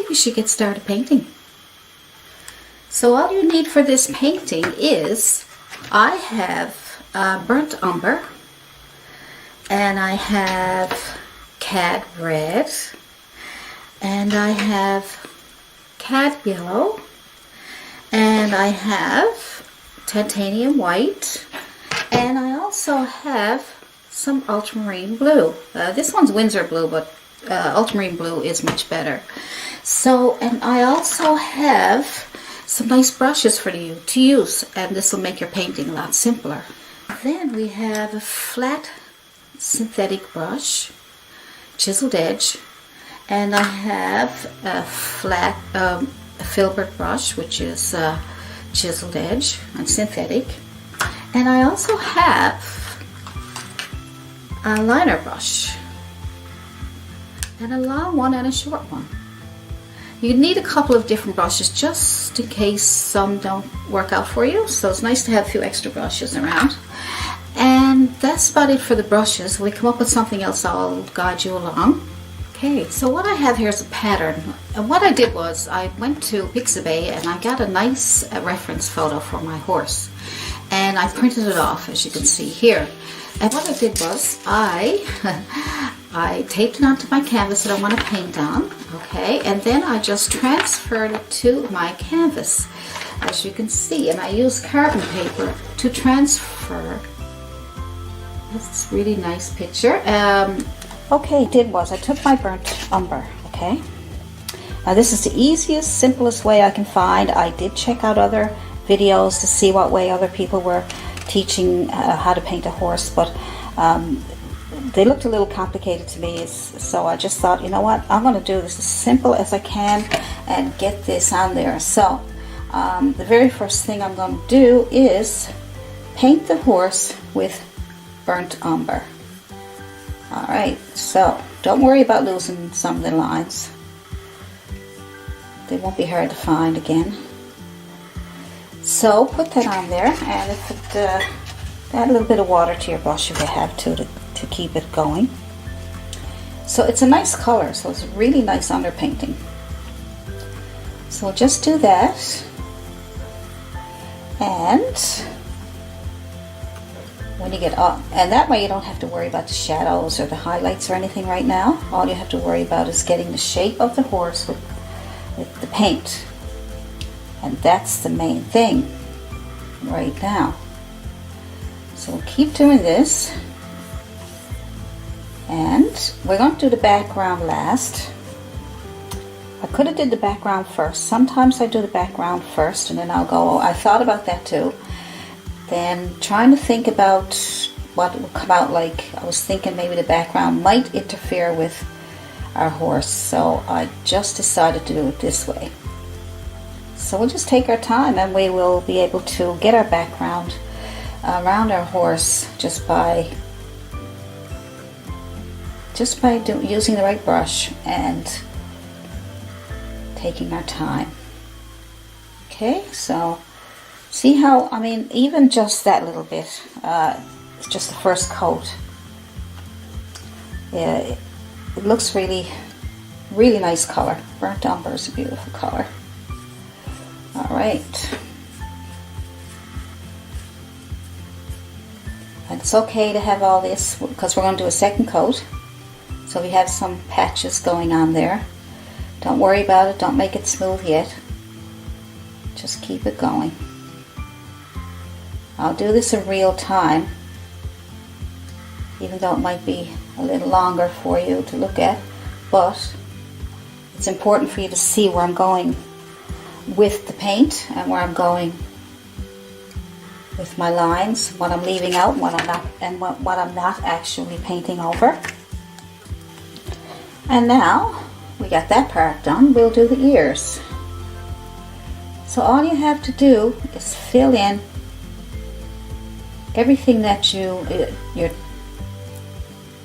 you should get started painting. So all you need for this painting is, I have burnt umber, and I have cad red, and I have cad yellow, and I have titanium white, and I also have some ultramarine blue. This one's Windsor blue, but ultramarine blue is much better. So, and I also have some nice brushes for you to use, and this will make your painting a lot simpler. Then we have a flat synthetic brush, chiseled edge, and I have a flat Filbert brush, which is chiseled edge and synthetic, and I also have a liner brush, and a long one and a short one. You need a couple of different brushes just in case some don't work out for you, so it's nice to have a few extra brushes around. And that's about it for the brushes. When we come up with something else, I'll guide you along. Okay, so what I have here is a pattern, and what I did was I went to Pixabay and I got a nice reference photo for my horse, and I printed it off, as you can see here. And what I did was I taped it onto my canvas that I want to paint on, okay, and then I just transferred it to my canvas, as you can see, and I used carbon paper to transfer. That's a really nice picture. Okay, did was I took my burnt umber, okay? Now this is the easiest, simplest way I can find. I did check out other videos to see what way other people were teaching how to paint a horse, but they looked a little complicated to me, so I just thought, you know what, I'm going to do this as simple as I can and get this on there. So the very first thing I'm going to do is paint the horse with burnt umber. Alright, so don't worry about losing some of the lines. They won't be hard to find again. So put that on there, and if it, add a little bit of water to your brush if you have to keep it going. So it's a nice color, so it's a really nice underpainting. So we'll just do that, and when you get up, and that way you don't have to worry about the shadows or the highlights or anything right now. All you have to worry about is getting the shape of the horse with the paint, and that's the main thing right now. So we'll keep doing this, and we're going to do the background last. I could have did the background first. Sometimes I do the background first and then I'll go, I thought about that too. Then trying to think about what it will come out like, I was thinking maybe the background might interfere with our horse, so I just decided to do it this way. So we'll just take our time, and we will be able to get our background around our horse just by using the right brush and taking our time. Okay, so see how, I mean, even just that little bit, it's just the first coat. Yeah, it looks really, really nice color. Burnt umber is a beautiful color. All right. And it's okay to have all this because we're going to do a second coat. So we have some patches going on there. Don't worry about it. Don't make it smooth yet. Just keep it going. I'll do this in real time, even though it might be a little longer for you to look at, but it's important for you to see where I'm going with the paint and where I'm going with my lines, what I'm leaving out, what I'm not, and what I'm not actually painting over. And now we got that part done, we'll do the ears. So all you have to do is fill in everything that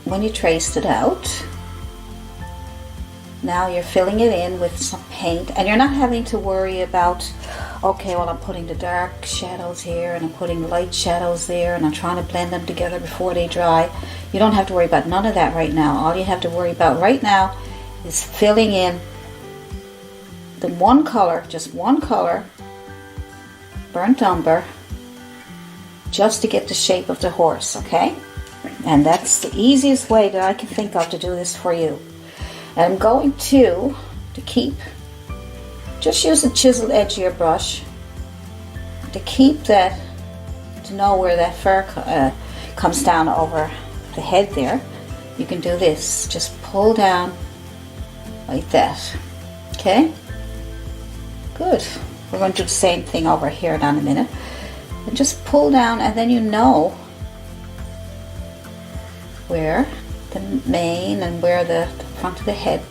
when you traced it out. Now you're filling it in with some paint, and you're not having to worry about, okay, well, I'm putting the dark shadows here and I'm putting light shadows there and I'm trying to blend them together before they dry. You don't have to worry about none of that right now. All you have to worry about right now is filling in the one color, just one color, burnt umber, just to get the shape of the horse, okay? And that's the easiest way that I can think of to do this for you. And I'm going to keep, just use the chiseled edge of your brush to keep that, to know where that fur comes down over the head there. You can do this, just pull down like that, okay? Good. We're going to do the same thing over here in a minute. And just pull down, and then you know where the mane and where the front of the head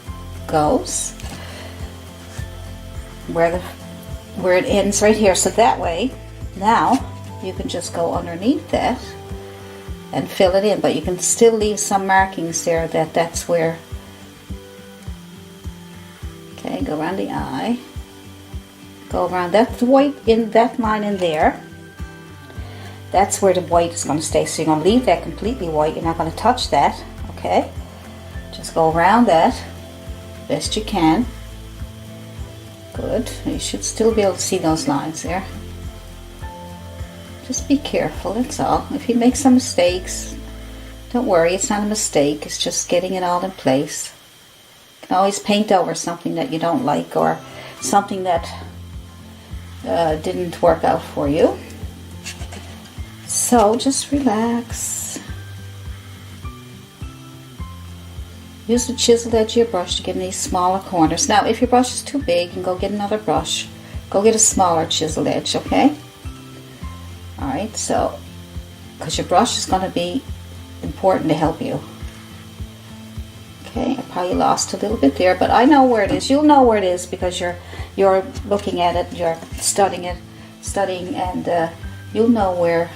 goes, where it ends right here. So that way, now you can just go underneath that and fill it in, but you can still leave some markings there that's where. Okay, go around the eye, go around that white in that line in there. That's where the white is going to stay. So you're going to leave that completely white. You're not going to touch that, okay? Just go around that best you can. Good. You should still be able to see those lines there. Just be careful, that's all. If you make some mistakes, don't worry, it's not a mistake. It's just getting it all in place. You can always paint over something that you don't like, or something that didn't work out for you. So just relax. Use the chiseled edge of your brush to get in these smaller corners. Now, if your brush is too big, you can go get another brush. Go get a smaller chiseled edge, okay? Alright, so, because your brush is going to be important to help you. Okay, I probably lost a little bit there, but I know where it is. You'll know where it is because you're looking at it, you're studying, and you'll know where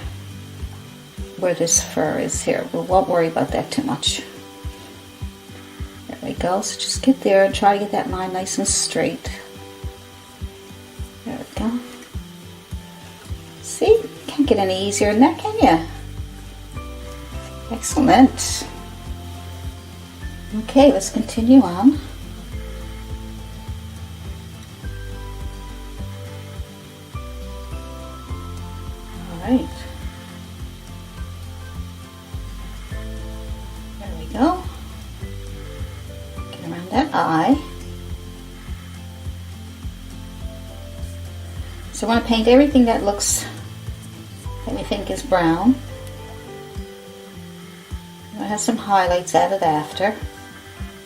this fur is here. We won't worry about that too much. There we go. So just get there and try to get that line nice and straight. There we go. See? Can't get any easier than that, can you? Excellent. Okay, let's continue on. Alright. There we go. Get around that eye. So I want to paint everything that looks, that we think is brown. I have some highlights added after.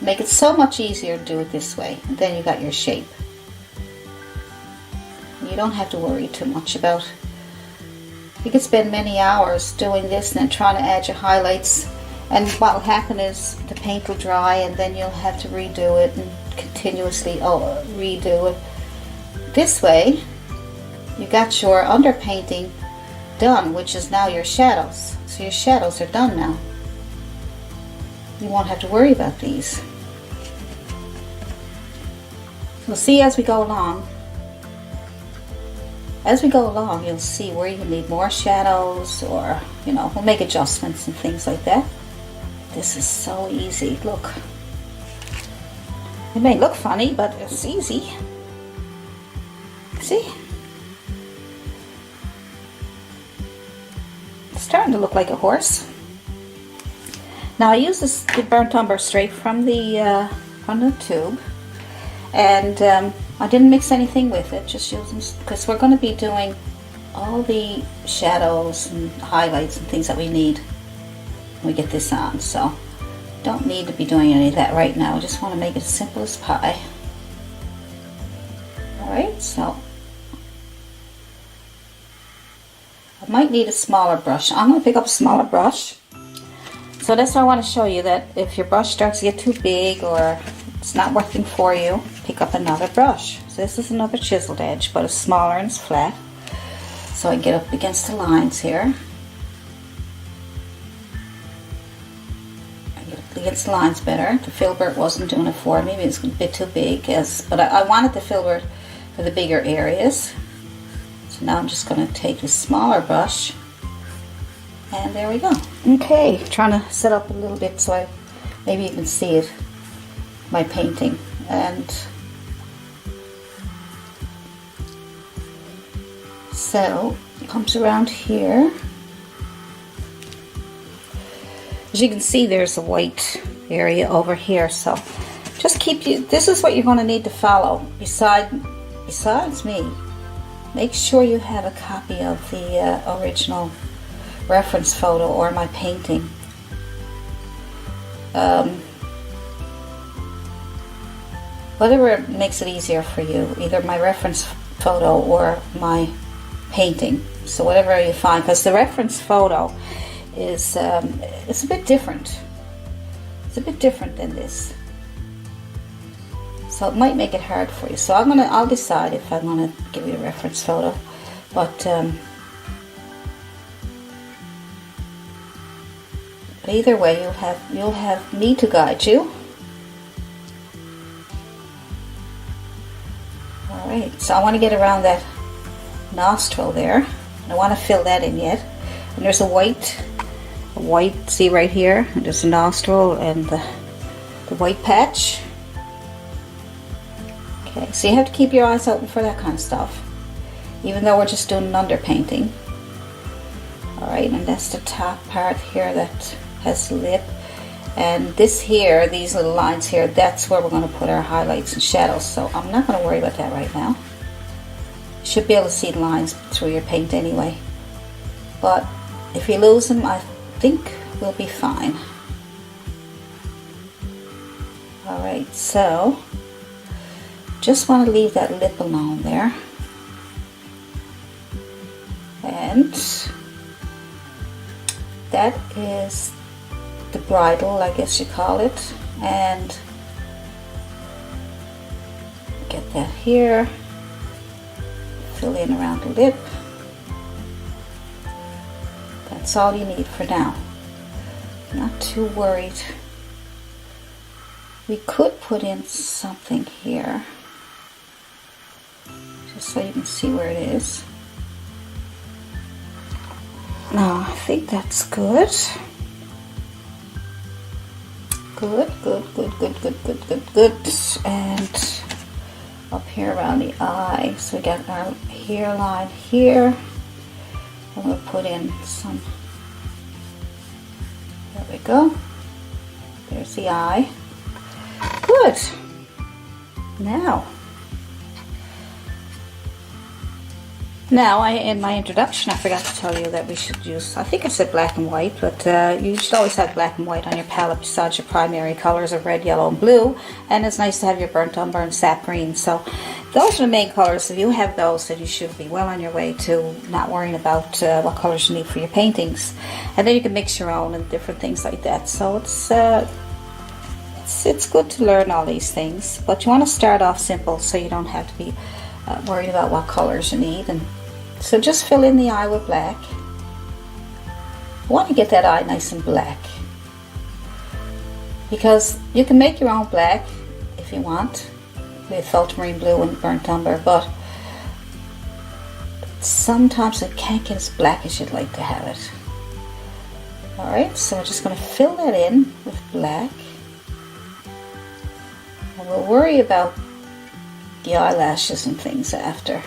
Make it so much easier to do it this way, and then you got your shape. You don't have to worry too much about. You could spend many hours doing this and then trying to add your highlights, and what will happen is the paint will dry and then you'll have to redo it and continuously redo it. This way you got your underpainting done, which is now your shadows. So your shadows are done now. You won't have to worry about these. So see, as we go along, you'll see where you need more shadows, or, you know, we'll make adjustments and things like that. This is so easy. Look. It may look funny, but it's easy. See? It's starting to look like a horse. Now I use the burnt umber straight from the tube, and I didn't mix anything with it, just using, because we're going to be doing all the shadows and highlights and things that we need when we get this on. So don't need to be doing any of that right now. I just want to make it as simple as pie. Alright, so I might need a smaller brush. I'm going to pick up a smaller brush. So that's why I want to show you that if your brush starts to get too big or it's not working for you, pick up another brush. So this is another chiseled edge, but it's smaller and it's flat. So I get up against the lines here. I get up against the lines better. The Filbert wasn't doing it for me. Maybe it's a bit too big, but I wanted the Filbert for the bigger areas. So now I'm just going to take this smaller brush. And there we go. Okay, trying to set up a little bit so maybe you can see it, my painting. And So it comes around here. As you can see, there's a white area over here, so just this is what you're going to need to follow. Besides me, make sure you have a copy of the original reference photo or my painting. Whatever makes it easier for you, either my reference photo or my painting. So whatever you find, because the reference photo is it's a bit different. It's a bit different than this, so it might make it hard for you. So I'll decide if I'm gonna give you a reference photo, but either way, you'll have me to guide you. All right. So I want to get around that nostril there. I don't want to fill that in yet. And there's a white, see right here, there's a nostril and the white patch. Okay, so you have to keep your eyes open for that kind of stuff, even though we're just doing an underpainting. Alright, and that's the top part here that has the lip. And this here, these little lines here, that's where we're going to put our highlights and shadows. So I'm not going to worry about that right now. You should be able to see the lines through your paint anyway. But if you lose them, I think we'll be fine. Alright, so just want to leave that lip alone there. And that is the bridle, I guess you call it. And get that here. Fill in around the lip. That's all you need for now. Not too worried. We could put in something here, just so you can see where it is. No, I think that's good. Good. And up here around the eye. So we got our hairline here. And we'll put in some. There we go. There's the eye. Good. Now, in my introduction, I forgot to tell you that we should use, I think I said black and white, but you should always have black and white on your palette besides your primary colors of red, yellow, and blue. And it's nice to have your burnt umber and sap green. So those are the main colors. If you have those, then you should be well on your way to not worrying about what colors you need for your paintings. And then you can mix your own and different things like that. So it's good to learn all these things. But you want to start off simple so you don't have to be worried about what colors you need. And so just fill in the eye with black. You want to get that eye nice and black, because you can make your own black if you want with ultramarine blue and burnt umber, but sometimes it can't get as black as you'd like to have it. Alright, so we're just going to fill that in with black, and we'll worry about the eyelashes and things after.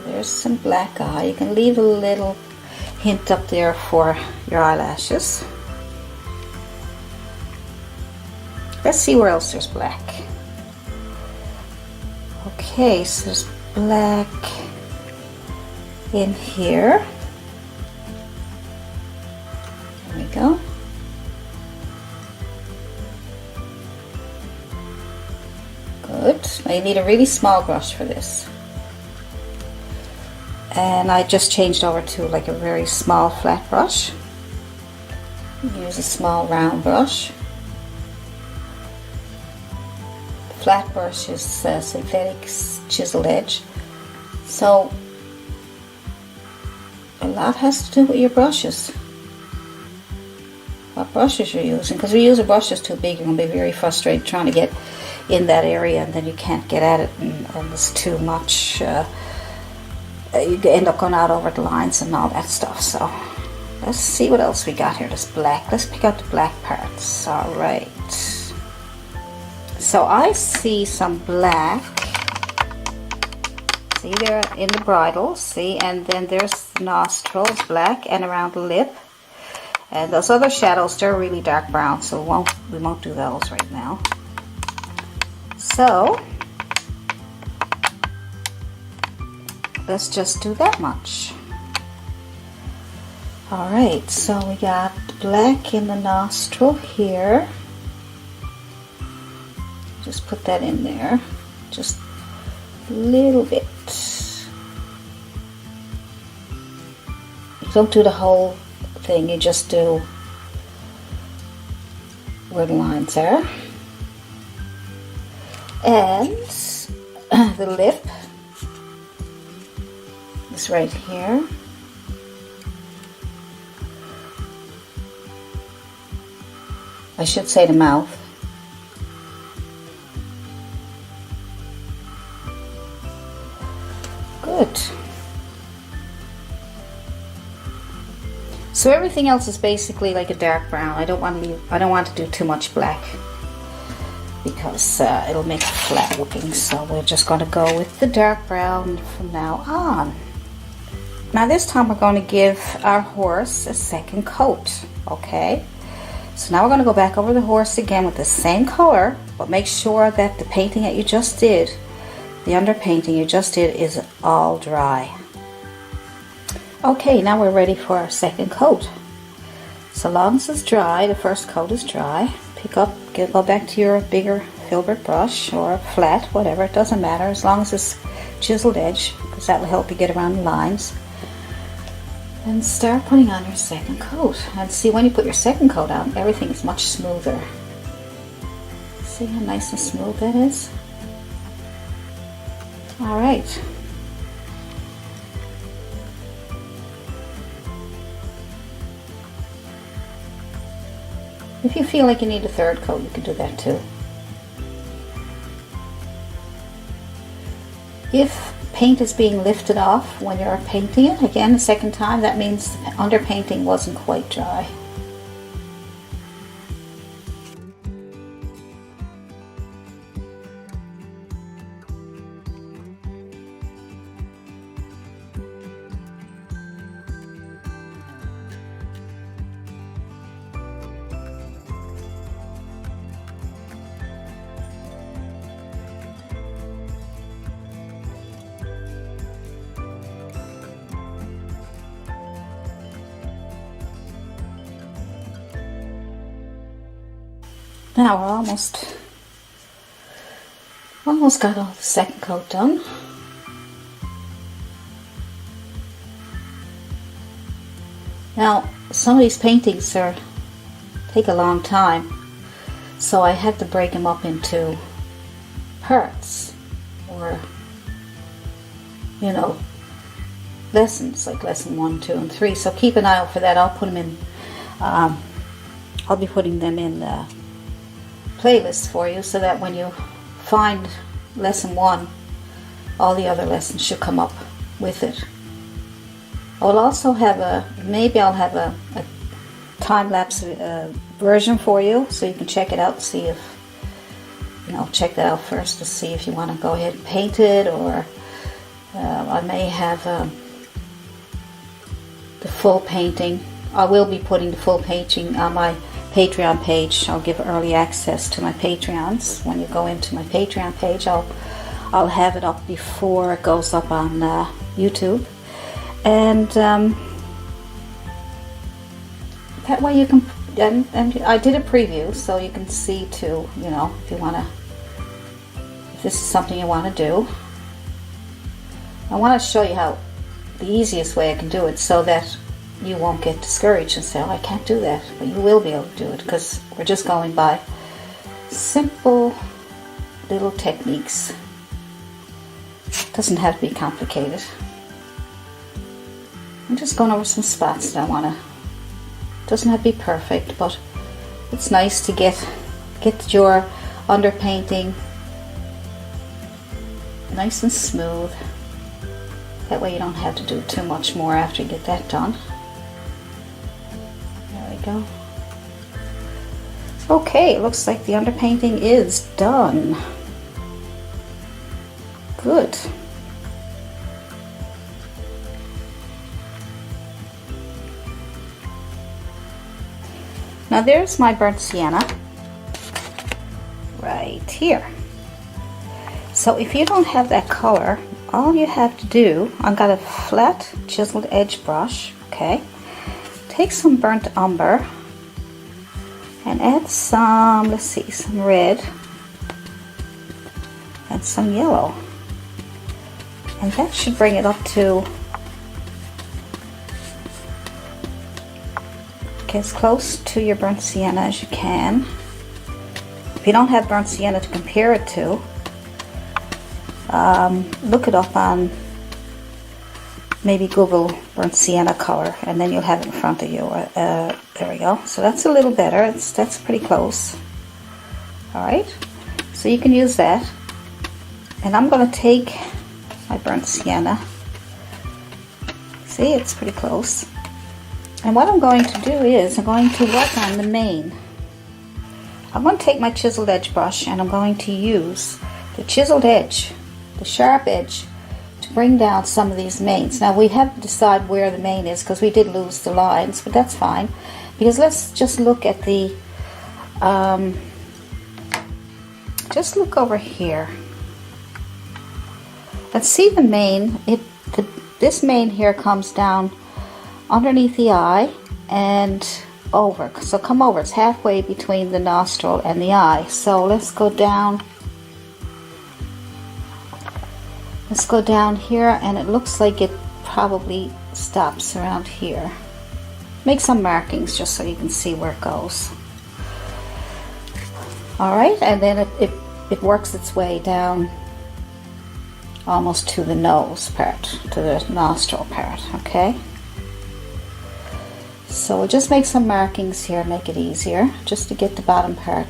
There's some black eye. You can leave a little hint up there for your eyelashes. Let's see where else there's black. Okay, so there's black in here. There we go. Good. Now you need a really small brush for this. And I just changed over to like a very small flat brush. Use a small round brush. The flat brush is synthetic chiseled edge. So a lot has to do with your brushes. What brushes you're using. Because if you use a brush that's too big, you're going to be very frustrated trying to get in that area, and then you can't get at it, and it's too much. You end up going out over the lines and all that stuff. So let's see what else we got here. This black. Let's pick out the black parts. Alright. So I see some black See there in the bridle, see, and then there's nostrils, black, and around the lip. And those other shadows, they're really dark brown, so we won't do those right now. So let's just do that much. Alright, so we got black in the nostril here. Just put that in there, just a little bit. You don't do the whole thing, you just do where the lines are. And the lip is right here. I should say the mouth. Good. So everything else is basically like a dark brown. I don't want to do too much black because it'll make it flat looking. So we're just going to go with the dark brown from now on. Now this time we're going to give our horse a second coat. Okay. So now we're going to go back over the horse again with the same color, but make sure that the painting that you just did, the underpainting you just did, is all dry. Okay, now we're ready for our second coat. So long as it's dry, the first coat is dry, pick up, go back to your bigger Filbert brush or flat, whatever, it doesn't matter, as long as it's chiseled edge, because that will help you get around the lines. And start putting on your second coat. And see, when you put your second coat on, everything is much smoother. See how nice and smooth that is? Alright. If you feel like you need a third coat, you can do that too. If paint is being lifted off when you're painting it again the second time, that means the underpainting wasn't quite dry. Now we're almost got all the second coat done. Now some of these paintings take a long time, so I had to break them up into parts, or lessons, like lesson 1, 2, and 3. So keep an eye out for that. I'll put them in. I'll be putting them in the playlist for you, so that when you find lesson 1, all the other lessons should come up with it. I'll also have I'll have a time-lapse version for you, so you can check it out and see if, check that out first to see if you want to go ahead and paint it, or I may have the full painting. I will be putting the full painting on my Patreon page. I'll give early access to my Patreons. When you go into my Patreon page, I'll have it up before it goes up on YouTube, and that way you can. And I did a preview, so you can see too. If you want to, if this is something you want to do. I want to show you how the easiest way I can do it, so that you won't get discouraged and say, oh, I can't do that. But you will be able to do it, because we're just going by simple little techniques. It doesn't have to be complicated. I'm just going over some spots that I want to. It doesn't have to be perfect, but it's nice to get your underpainting nice and smooth. That way you don't have to do too much more after you get that done. Go. Okay, it looks like the underpainting is done. Good. Now there's my burnt sienna right here. So if you don't have that color, all you have to do, I've got a flat chiseled edge brush, okay? Take some burnt umber and add some, let's see, some red and some yellow. And that should bring it up to as close to your burnt sienna as you can. If you don't have burnt sienna to compare it to, look it up on maybe Google burnt sienna color, and then you'll have it in front of you. There we go. So that's a little better. That's pretty close. Alright, so you can use that. And I'm going to take my burnt sienna. See, it's pretty close. And what I'm going to do is I'm going to work on the mane. I'm going to take my chiseled edge brush and I'm going to use the chiseled edge, the sharp edge, to bring down some of these manes. Now we have to decide where the mane is because we did lose the lines, but that's fine. Because let's just look at the, just look over here. Let's see the mane. This mane here comes down underneath the eye and over. So come over. It's halfway between the nostril and the eye. So let's go down. Let's go down here, and it looks like it probably stops around here. Make some markings just so you can see where it goes. Alright, and then it works its way down almost to the nose part, to the nostril part, okay? So we'll just make some markings here, make it easier, just to get the bottom part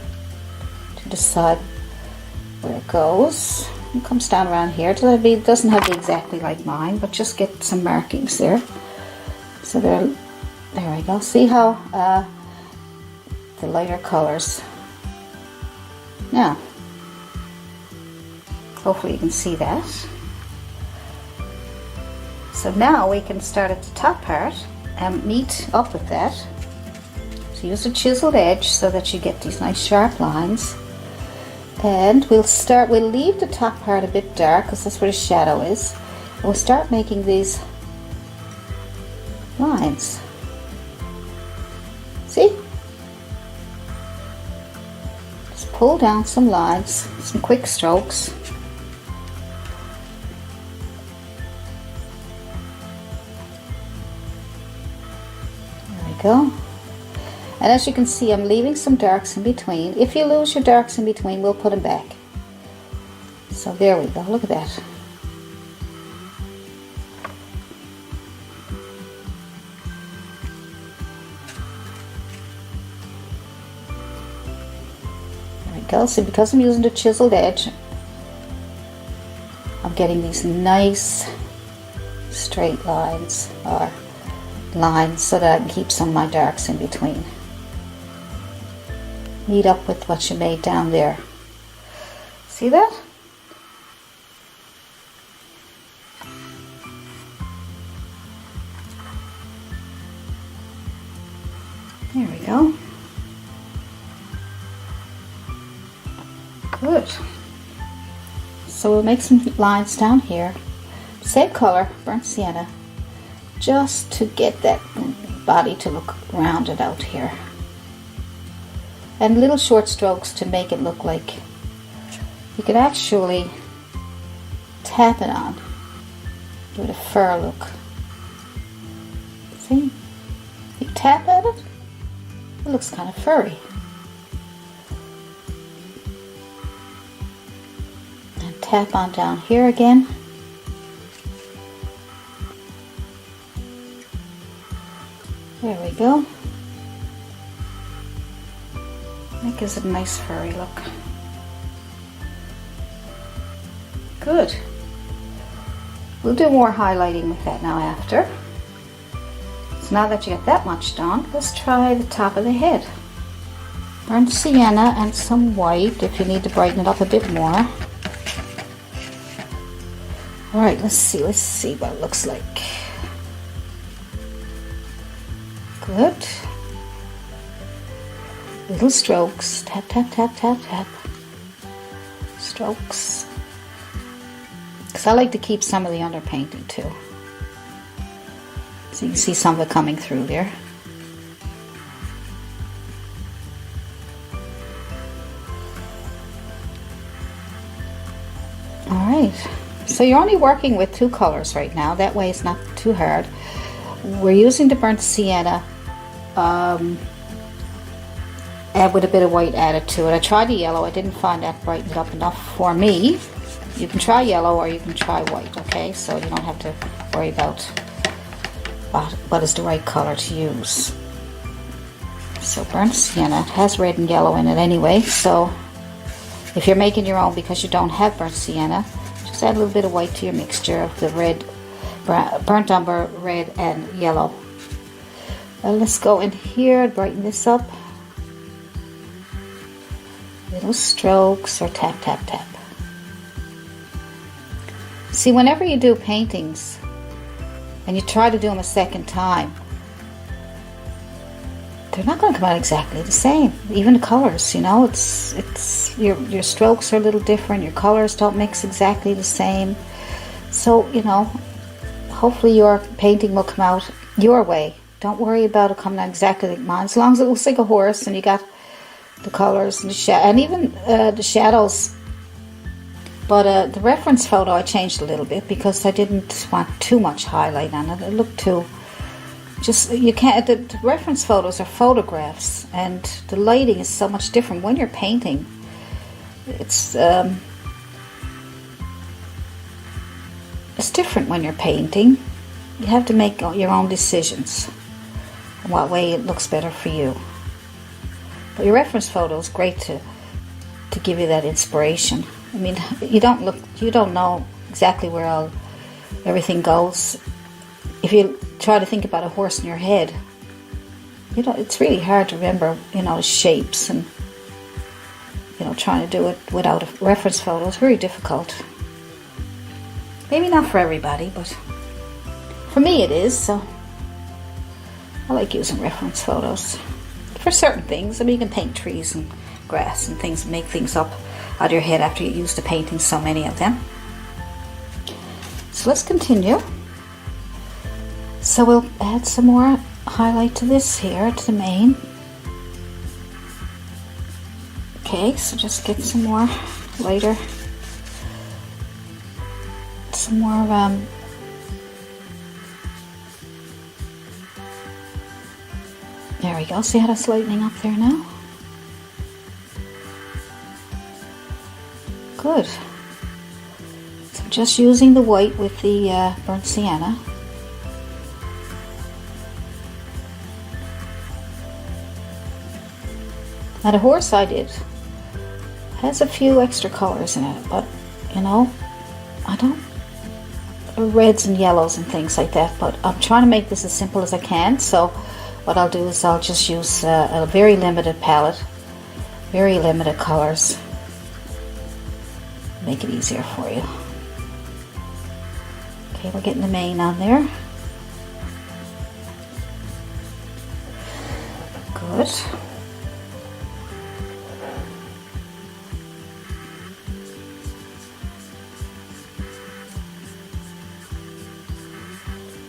to decide where it goes. It comes down around here. It doesn't have to be exactly like mine, but just get some markings there. So there we go. See how the lighter colors. Now, hopefully you can see that. So now we can start at the top part and meet up with that. So use a chiseled edge so that you get these nice sharp lines. And we'll leave the top part a bit dark because that's where the shadow is. And we'll start making these lines. See? Just pull down some lines, some quick strokes. There we go. And as you can see, I'm leaving some darks in between. If you lose your darks in between, we'll put them back. So there we go. Look at that. There we go. See, because I'm using the chiseled edge, I'm getting these nice straight lines, or lines, so that I can keep some of my darks in between. Meet up with what you made down there. See that? There we go. Good. So we'll make some lines down here. Same color, burnt sienna, just to get that body to look rounded out here. And little short strokes to make it look like you could actually tap it on. Give it a fur look. See? You tap at it, it looks kind of furry. And tap on down here again. There we go. That gives it a nice furry look. Good. We'll do more highlighting with that now after. So now that you get that much done, let's try the top of the head. Burnt sienna and some white if you need to brighten it up a bit more. Alright, let's see what it looks like. Good. little strokes. Tap, tap, tap, tap, tap. Strokes. Because I like to keep some of the underpainting too. So you can see some of it coming through there. Alright, so you're only working with 2 colors right now. That way it's not too hard. We're using the burnt sienna and with a bit of white added to it. I tried the yellow. I didn't find that brightened up enough for me. You can try yellow or you can try white, okay? So you don't have to worry about what is the right color to use. So burnt sienna has red and yellow in it anyway, so if you're making your own because you don't have burnt sienna, just add a little bit of white to your mixture of the red, burnt umber, red and yellow. Let's go in here and brighten this up. Little strokes or tap, tap, tap. See, whenever you do paintings and you try to do them a second time, they're not going to come out exactly the same. Even the colors, you know, it's your strokes are a little different. Your colors don't mix exactly the same. So, you know, hopefully your painting will come out your way. Don't worry about it coming out exactly like mine. As long as it looks like a horse and you got the colors and the and even the shadows. But the reference photo I changed a little bit because I didn't want too much highlight on it. It looked too... Just, you can't, the reference photos are photographs and the lighting is so much different when you're painting. It's different when you're painting. You have to make your own decisions on what way it looks better for you. But your reference photo is great to give you that inspiration. I mean, you don't know exactly where everything goes. If you try to think about a horse in your head, you know, it's really hard to remember, you know, shapes and, you know, trying to do it without a reference photo is very difficult. Maybe not for everybody, but for me it is, so I like using reference photos for certain things. I mean, you can paint trees and grass and things and make things up out of your head after you use the painting, so many of them. So let's continue. So we'll add some more highlight to this here, to the mane. Okay, so just get some more lighter, some more there we go. See how that's lightening up there now? Good. So just using the white with the burnt sienna. Now the horse I did has a few extra colors in it, but you know, I don't, reds and yellows and things like that, but I'm trying to make this as simple as I can. So what I'll do is I'll just use a very limited palette, very limited colors, make it easier for you. Okay, we're getting the mane on there. Good.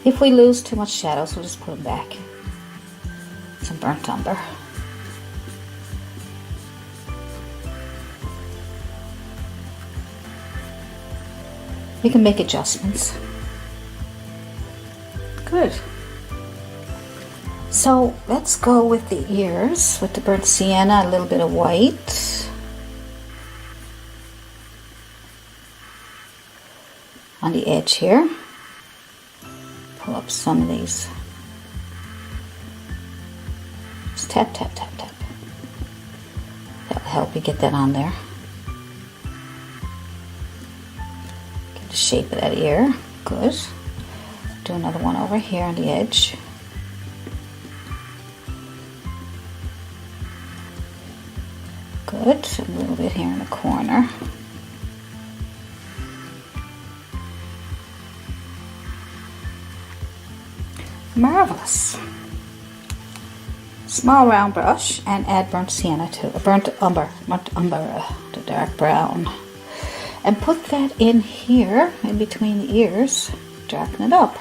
If we lose too much shadows, we'll just put them back. Some burnt umber. You can make adjustments. Good. So let's go with the ears with the burnt sienna, a little bit of white. On the edge here. Pull up some of these. Just tap, tap, tap, tap. That'll help you get that on there. Get the shape of that ear. Good. Do another one over here on the edge. Good. A little bit here in the corner. Marvelous. small round brush and add burnt sienna to burnt umber, to dark brown, and put that in here in between the ears. Darken it up.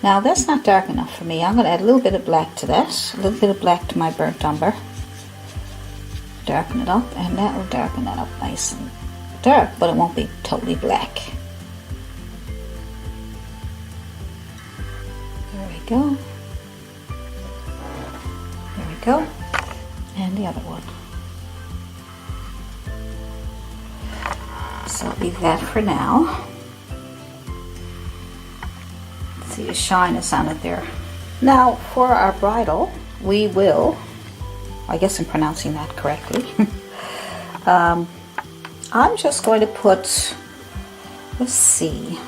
Now that's not dark enough for me. I'm going to add a little bit of black to that, a little bit of black to my burnt umber. Darken it up, and that will darken that up nice and dark, but it won't be totally black. There we go. There we go. And the other one. So I'll leave that for now. See the shyness on it there. Now for our bridle, we will, I guess I'm pronouncing that correctly. I'm just going to put, let's see,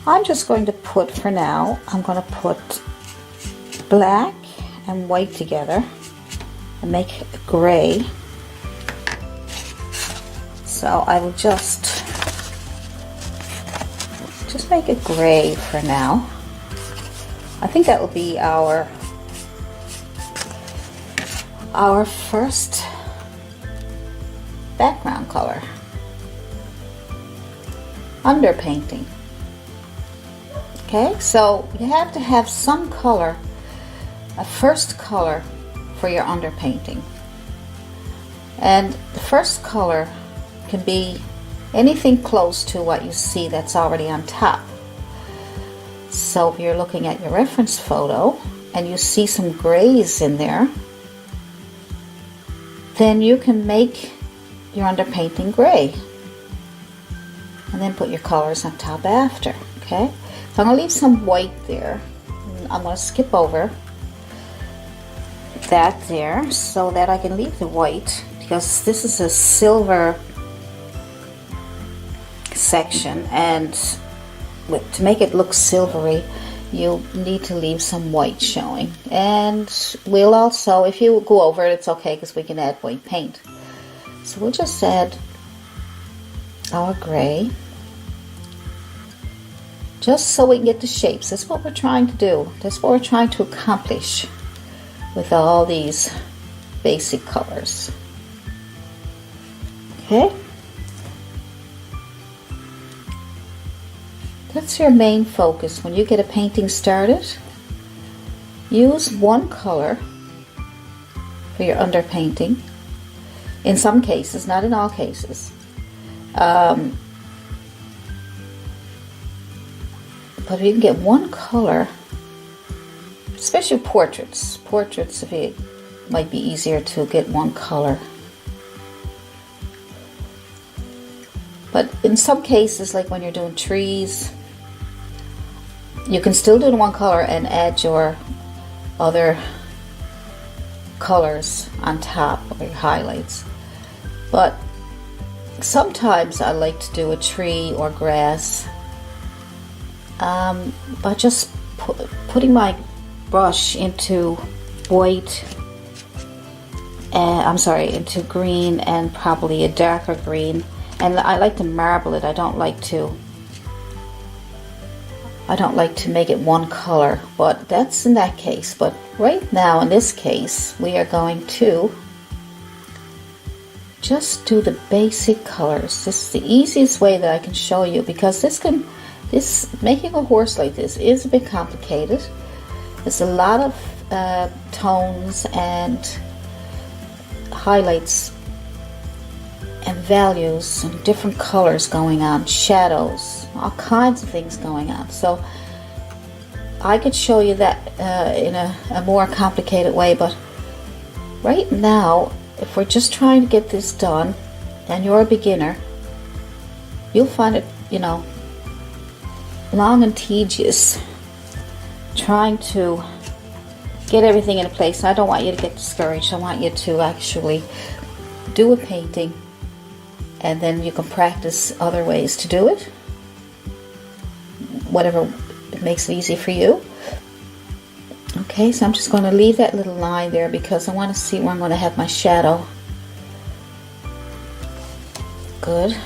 I'm just going to put, for now, I'm going to put black and white together and make it gray. So I will just make it gray for now. I think that will be our first background color. Underpainting. Okay, so you have to have some color, a first color for your underpainting. And the first color can be anything close to what you see that's already on top. So if you're looking at your reference photo and you see some grays in there, then you can make your underpainting gray and then put your colors on top after. Okay, so I'm going to leave some white there. I'm going to skip over that there so that I can leave the white, because this is a silver section, and to make it look silvery you need to leave some white showing. And we'll also, if you go over it, it's okay because we can add white paint. So we'll just add our gray just so we can get the shapes. That's what we're trying to do. That's what we're trying to accomplish with all these basic colors. Okay? That's your main focus. When you get a painting started, use one color for your underpainting. In some cases, not in all cases. But if you can get one color, especially portraits, if it might be easier to get one color. But in some cases, like when you're doing trees, you can still do it in one color and add your other colors on top of your highlights. But sometimes I like to do a tree or grass by just putting my brush into white, into green and probably a darker green. And I like to marble it. I don't like to make it one color, but that's in that case. But right now, in this case, we are going to just do the basic colors. This is the easiest way that I can show you, because making a horse like this is a bit complicated. There's a lot of tones and highlights and values and different colors going on, shadows, all kinds of things going on. So I could show you that in a more complicated way, but right now, if we're just trying to get this done and you're a beginner, you'll find it, long and tedious trying to get everything in place. I don't want you to get discouraged. I want you to actually do a painting, and then you can practice other ways to do it, whatever makes it easy for you. Okay, so I'm just going to leave that little line there because I want to see where I'm going to have my shadow. Good.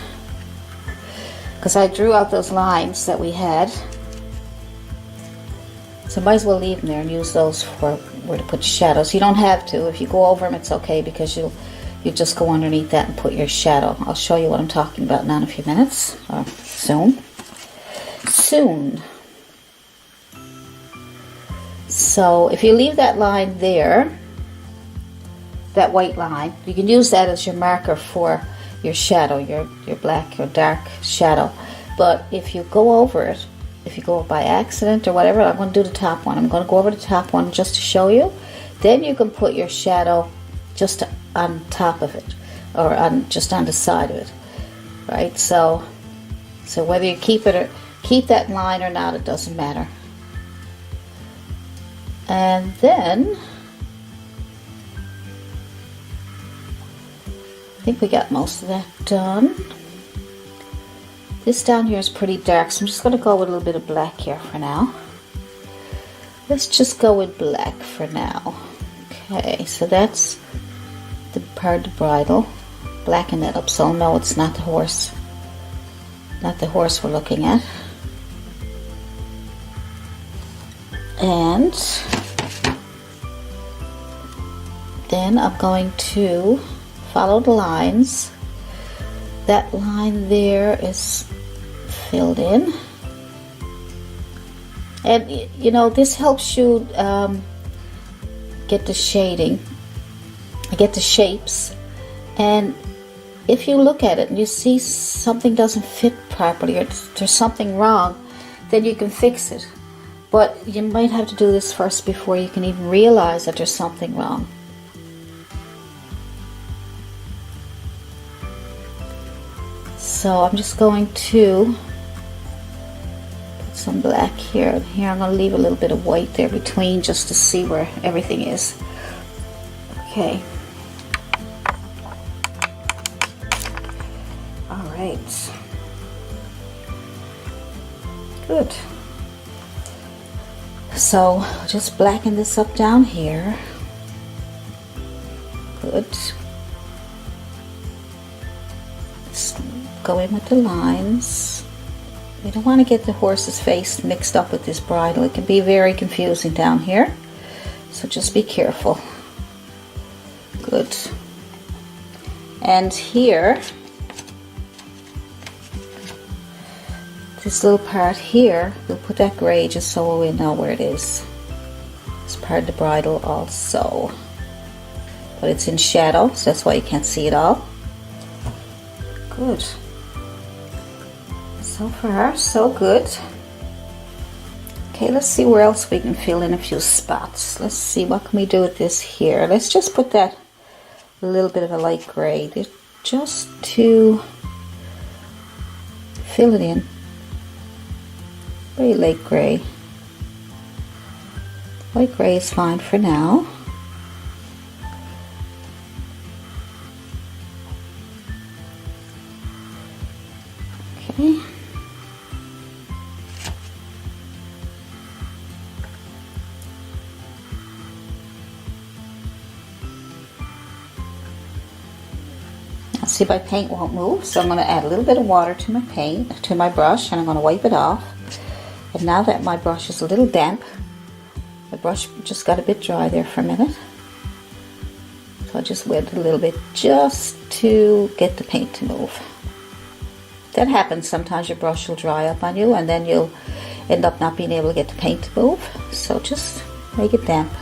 Because I drew out those lines that we had. So might as well leave them there and use those for where to put shadows. You don't have to. If you go over them, it's okay, because you just go underneath that and put your shadow. I'll show you what I'm talking about now in a few minutes, or soon. So if you leave that line there, that white line, you can use that as your marker for your shadow, your black or dark shadow. But if you go over it, if you go by accident or whatever, I'm going to do the top one. I'm going to go over the top one just to show you. Then you can put your shadow just on top of it, or just on the side of it, right? So whether you keep it or keep that line or not, it doesn't matter. And then I think we got most of that done. This down here is pretty dark, so I'm just going to go with a little bit of black here for now. Let's just go with black for now. Okay, so that's the part of the bridle. Blacken it up so no, it's not the horse. Not the horse we're looking at. And then I'm going to follow the lines. That line there is filled in. And you know, this helps you get the shading, get the shapes. And if you look at it and you see something doesn't fit properly, or there's something wrong, then you can fix it. But you might have to do this first before you can even realize that there's something wrong. So I'm just going to put some black here. And here I'm going to leave a little bit of white there between, just to see where everything is. Okay. All right. Good. So just blacken this up down here. Good. Let's go in with the lines. You don't want to get the horse's face mixed up with this bridle. It can be very confusing down here. So just be careful. Good. And here, this little part here, we'll put that gray just so we know where it is. It's part of the bridle also. But it's in shadow, so that's why you can't see it all. Good. So far, so good. Okay, let's see where else we can fill in a few spots. Let's see, what can we do with this here? Let's just put that a little bit of a light gray there, just to fill it in. Very light gray. Light gray is fine for now. Okay. Now see, my paint won't move, so I'm going to add a little bit of water to my paint, to my brush, and I'm going to wipe it off. And now that my brush is a little damp, the brush just got a bit dry there for a minute. So I just wet it a little bit just to get the paint to move. That happens sometimes. Your brush will dry up on you and then you'll end up not being able to get the paint to move. So just make it damp.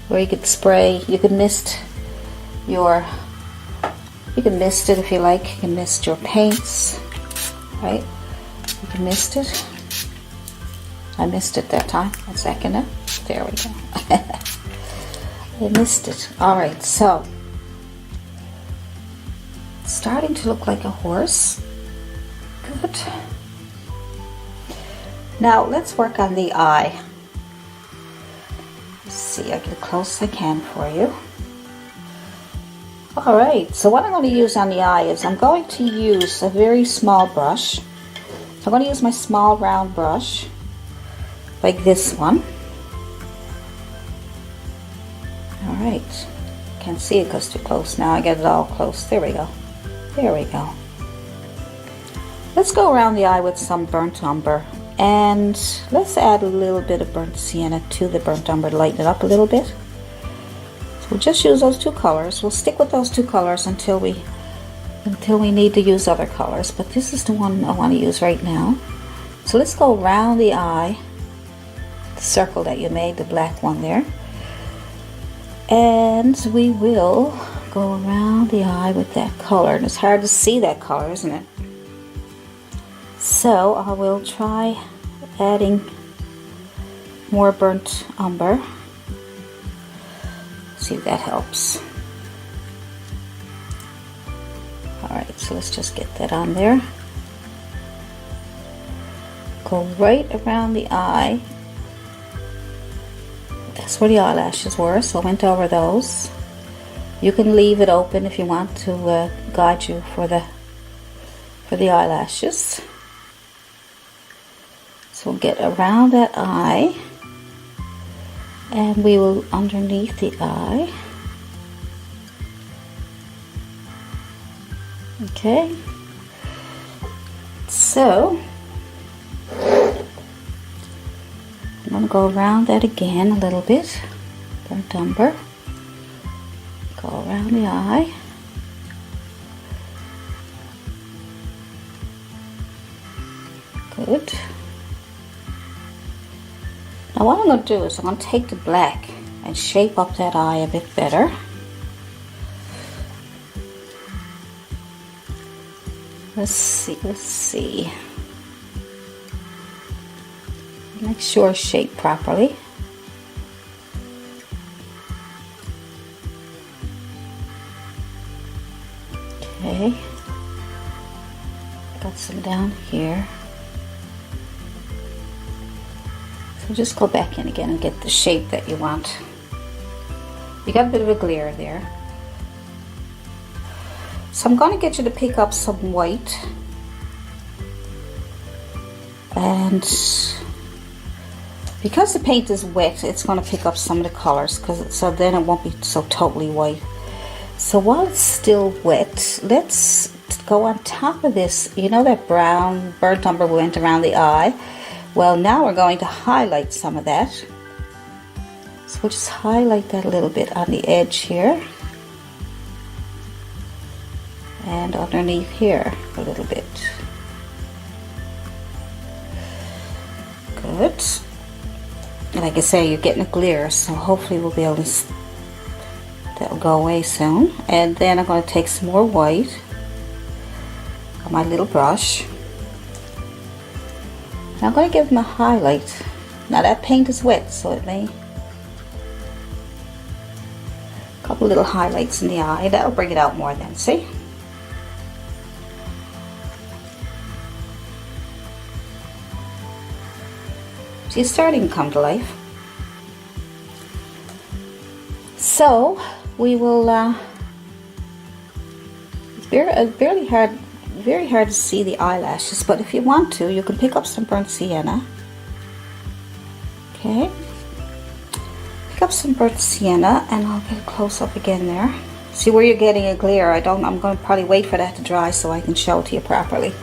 Or you could spray, you could mist your, you can mist it if you like. You can mist your paints, right? You can mist it. I missed it that time. One second. There we go. I missed it. Alright, so it's starting to look like a horse. Good. Now let's work on the eye. Let's see, I'll get as close as I can for you. Alright, so what I'm going to use on the eye is I'm going to use a very small brush. I'm going to use my small round brush, like this one. Alright, can't see it because it's too close now. I get it all close. There we go. There we go. Let's go around the eye with some burnt umber. And let's add a little bit of burnt sienna to the burnt umber to lighten it up a little bit. So we'll just use those two colors. We'll stick with those two colors until we need to use other colors, but this is the one I want to use right now. So let's go around the eye, the circle that you made, the black one there, and we will go around the eye with that color. And it's hard to see that color, isn't it? So I will try adding more burnt umber. See if that helps. Alright, so let's just get that on there. Go right around the eye. That's where the eyelashes were, so I went over those. You can leave it open if you want to guide you for the eyelashes. So we'll get around that eye, and we will underneath the eye. Okay, so I'm going to go around that again a little bit, burnt umber, go around the eye, good. Now what I'm going to do is I'm going to take the black and shape up that eye a bit better. Let's see. Make sure it's shaped properly. Okay. Got some down here. So just go back in again and get the shape that you want. You got a bit of a glare there. So I'm going to get you to pick up some white, and because the paint is wet, it's going to pick up some of the colors, so then it won't be so totally white. So while it's still wet, let's go on top of this. You know that brown burnt umber went around the eye? Well, now we're going to highlight some of that. So we'll just highlight that a little bit on the edge here. And underneath here a little bit. Good. Like I say, you're getting a glare, so hopefully we'll be able to, that'll go away soon. And then I'm going to take some more white on my little brush. And I'm going to give them a highlight. Now that paint is wet, so it may, a couple little highlights in the eye. That'll bring it out more then, see? She's starting to come to life. So we will. It's very hard to see the eyelashes, but if you want to, you can pick up some burnt sienna. Okay, pick up some burnt sienna, and I'll get close up again there. See where you're getting a glare? I'm going to probably wait for that to dry so I can show it to you properly.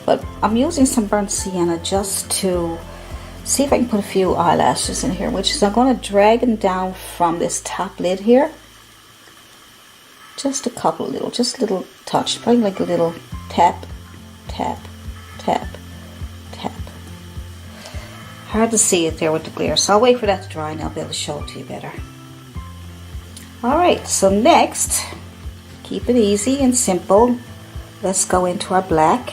But I'm using some burnt sienna just to see if I can put a few eyelashes in here, which is I'm going to drag them down from this top lid here. Just a couple little, just a little touch, probably like a little tap, tap, tap, tap. Hard to see it there with the glare, so I'll wait for that to dry and I'll be able to show it to you better. Alright, so next, keep it easy and simple. Let's go into our black.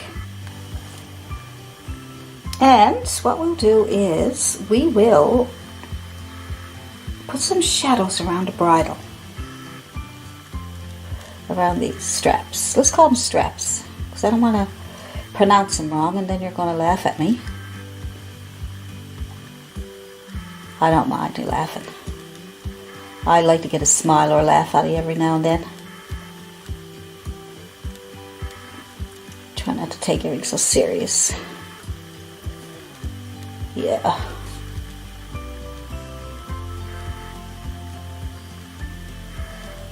And what we'll do is we will put some shadows around the bridle, around these straps. Let's call them straps, because I don't want to pronounce them wrong and then you're going to laugh at me. I don't mind you laughing. I like to get a smile or a laugh out of you every now and then. Try not to take everything so serious. Yeah.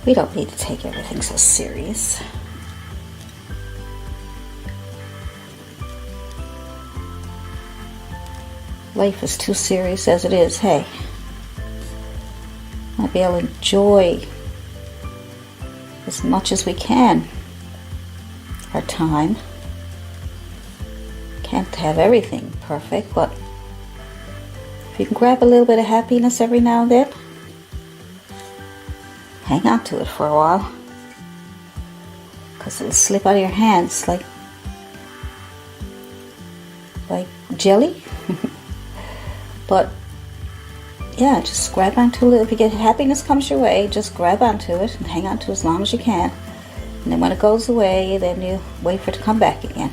We don't need to take everything so serious. Life is too serious as it is. Hey, I'll be able to enjoy as much as we can our time. Can't have everything perfect, but if you can grab a little bit of happiness every now and then, hang on to it for a while, because it'll slip out of your hands like jelly. But yeah, just grab onto it. If you get happiness comes your way, just grab onto it and hang on to it as long as you can. And then when it goes away, then you wait for it to come back again.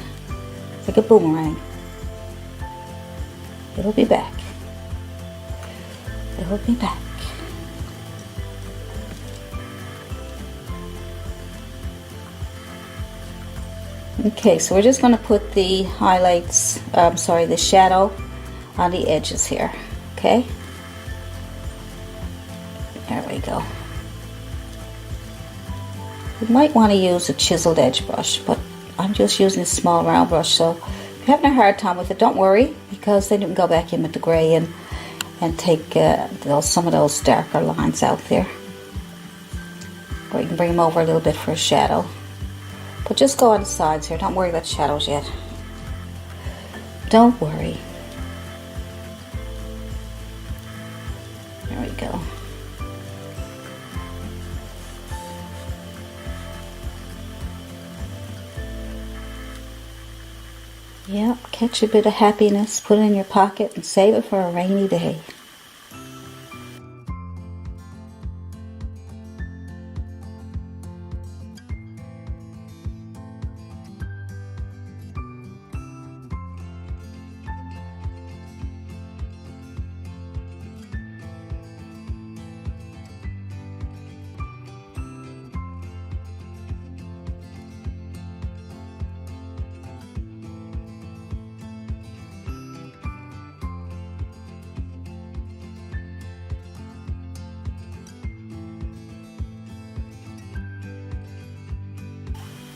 It's like a boomerang. It'll be back. It'll be back. Okay, so we're just going to put the highlights, the shadow on the edges here. Okay, there we go. You might want to use a chiseled edge brush, but I'm just using a small round brush, so if you're having a hard time with it, don't worry, because then you can go back in with the gray and take some of those darker lines out there, or you can bring them over a little bit for a shadow. But just go on the sides here. Don't worry about shadows yet. Don't worry. There we go. Yep, catch a bit of happiness, put it in your pocket, and save it for a rainy day.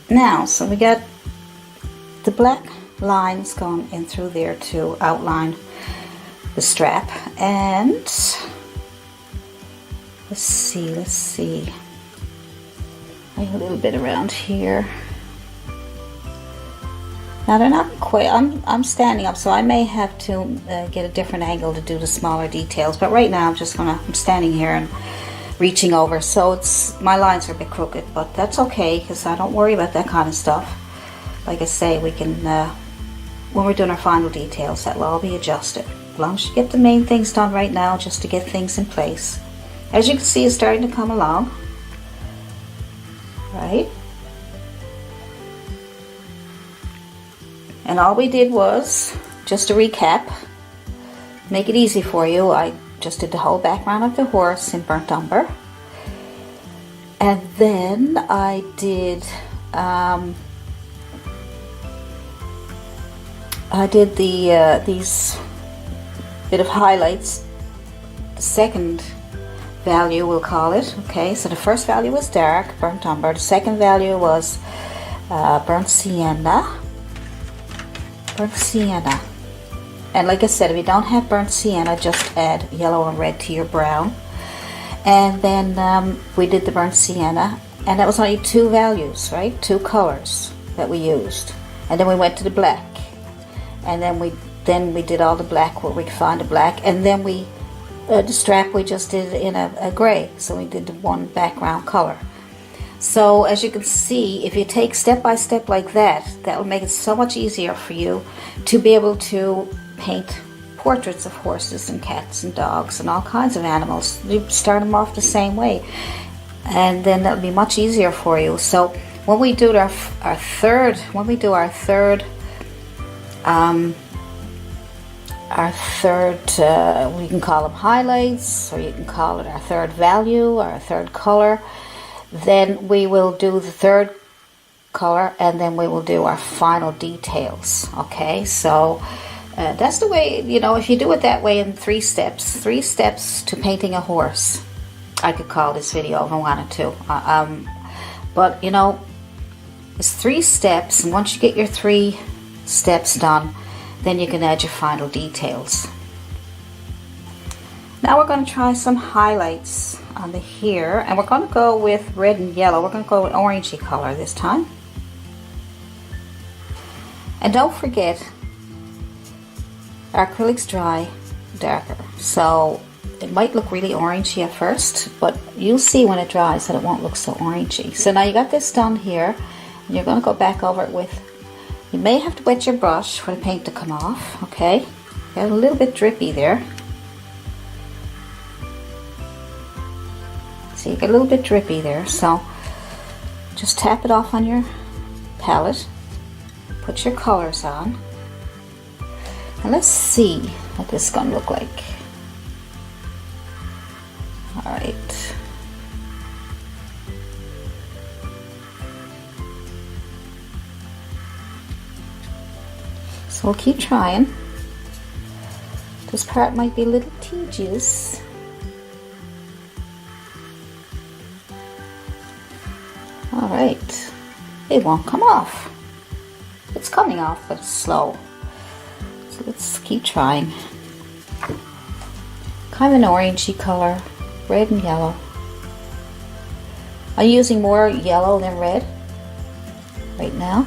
Now, so we got the black lines going in through there to outline the strap, and let's see, a little bit around here. Now they're not quite, I'm standing up, so I may have to get a different angle to do the smaller details, but right now I'm standing here and reaching over, so my lines are a bit crooked, but that's okay, because I don't worry about that kind of stuff. Like I say, we can when we're doing our final details, that'll all be adjusted, as long as you get the main things done right now, just to get things in place. As you can see, it's starting to come along, right? And all we did was, just to recap, make it easy for you, I just did the whole background of the horse in burnt umber, and then I did these bit of highlights. The second value, we'll call it. Okay, so the first value was dark, burnt umber. The second value was burnt sienna. And like I said, if you don't have burnt sienna, just add yellow and red to your brown. And then we did the burnt sienna, and that was only two values, right? Two colors that we used. And then we went to the black, and then we did all the black where we could find the black, and then the strap we just did in a gray, so we did the one background color. So as you can see, if you take step by step like that, that will make it so much easier for you to be able to paint portraits of horses and cats and dogs and all kinds of animals. You start them off the same way, and then that'll be much easier for you. So when we do our third, we can call them highlights, or you can call it our third value or our third color. Then we will do the third color, and then we will do our final details. Okay, so that's the way, if you do it that way in three steps to painting a horse. I could call this video if I wanted to. But it's 3 steps, and once you get your 3 steps done, then you can add your final details. Now we're going to try some highlights on the hair, and we're going to go with red and yellow. We're going to go with orangey color this time. And don't forget, our acrylics dry darker, so it might look really orangey at first, but you'll see when it dries that it won't look so orangey. So now you got this done here, and you're going to go back over it with, you may have to wet your brush for the paint to come off, okay? Got a little bit drippy there. See, you get a little bit drippy there, so just tap it off on your palette, put your colors on, and let's see what this is going to look like. Alright. So we'll keep trying. This part might be a little tedious. Alright. It won't come off. It's coming off, but it's slow. So let's keep trying. Kind of an orangey color, red and yellow. I'm using more yellow than red right now.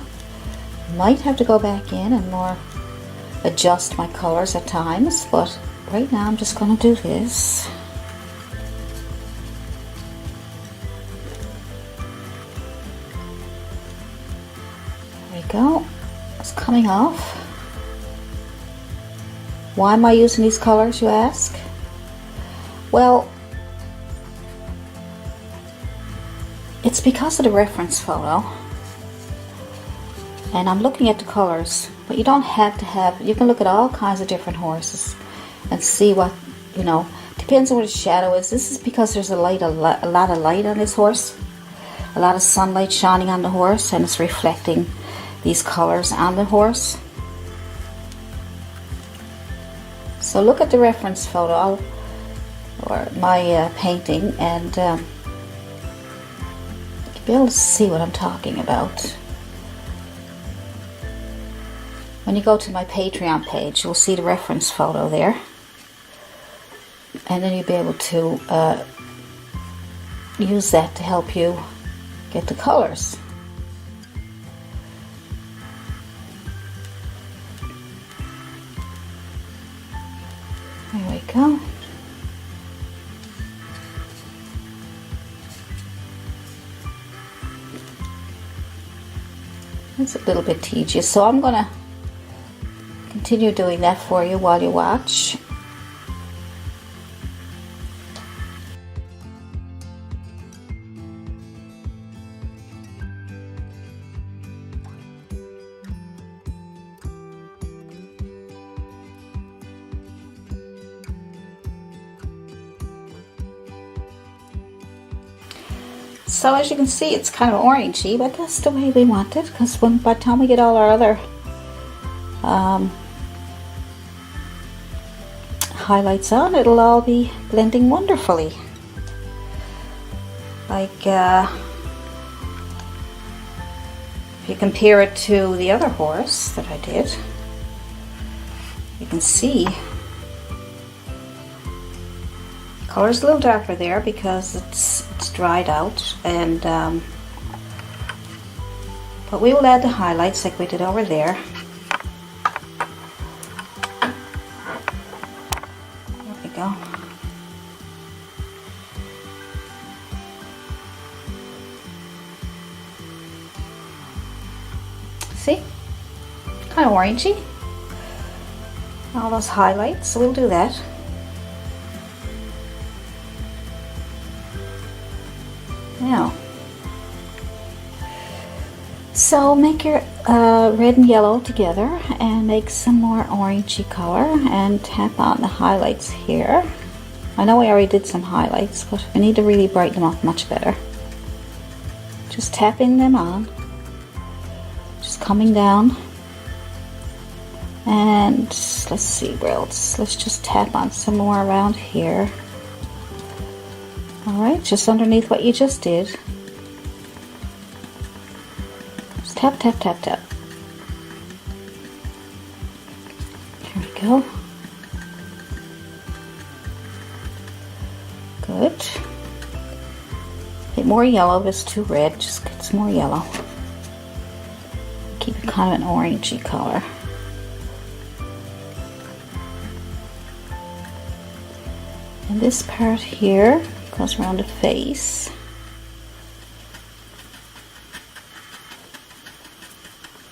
Might have to go back in and more adjust my colors at times, but right now I'm just going to do this. There we go. It's coming off. Why am I using these colors, you ask? Well, it's because of the reference photo, and I'm looking at the colors, but you don't have to have, you can look at all kinds of different horses and see what, you know, depends on what the shadow is. This is because there's a lot of light on this horse, a lot of sunlight shining on the horse, and it's reflecting these colors on the horse. So look at the reference photo or my painting, and you'll be able to see what I'm talking about. When you go to my Patreon page, you'll see the reference photo there, and then you'll be able to use that to help you get the colors. There we go. It's a little bit tedious, so I'm going to continue doing that for you while you watch. So as you can see, it's kind of orangey, but that's the way we want it, because by the time we get all our other highlights on, it'll all be blending wonderfully. Like if you compare it to the other horse that I did, you can see color's a little darker there because it's dried out, and but we will add the highlights like we did over there. There we go. See? Kind of orangey. All those highlights, so we'll do that. Now, so make your red and yellow together and make some more orangey color and tap on the highlights here. I know I already did some highlights, but I need to really brighten them up much better. Just tapping them on, just coming down, and let's see where else. Let's just tap on some more around here. Alright, just underneath what you just did. Just tap, tap, tap, tap. There we go. Good. Get more yellow if it's too red, just get some more yellow. Keep it kind of an orangey color. And this part here goes around the face.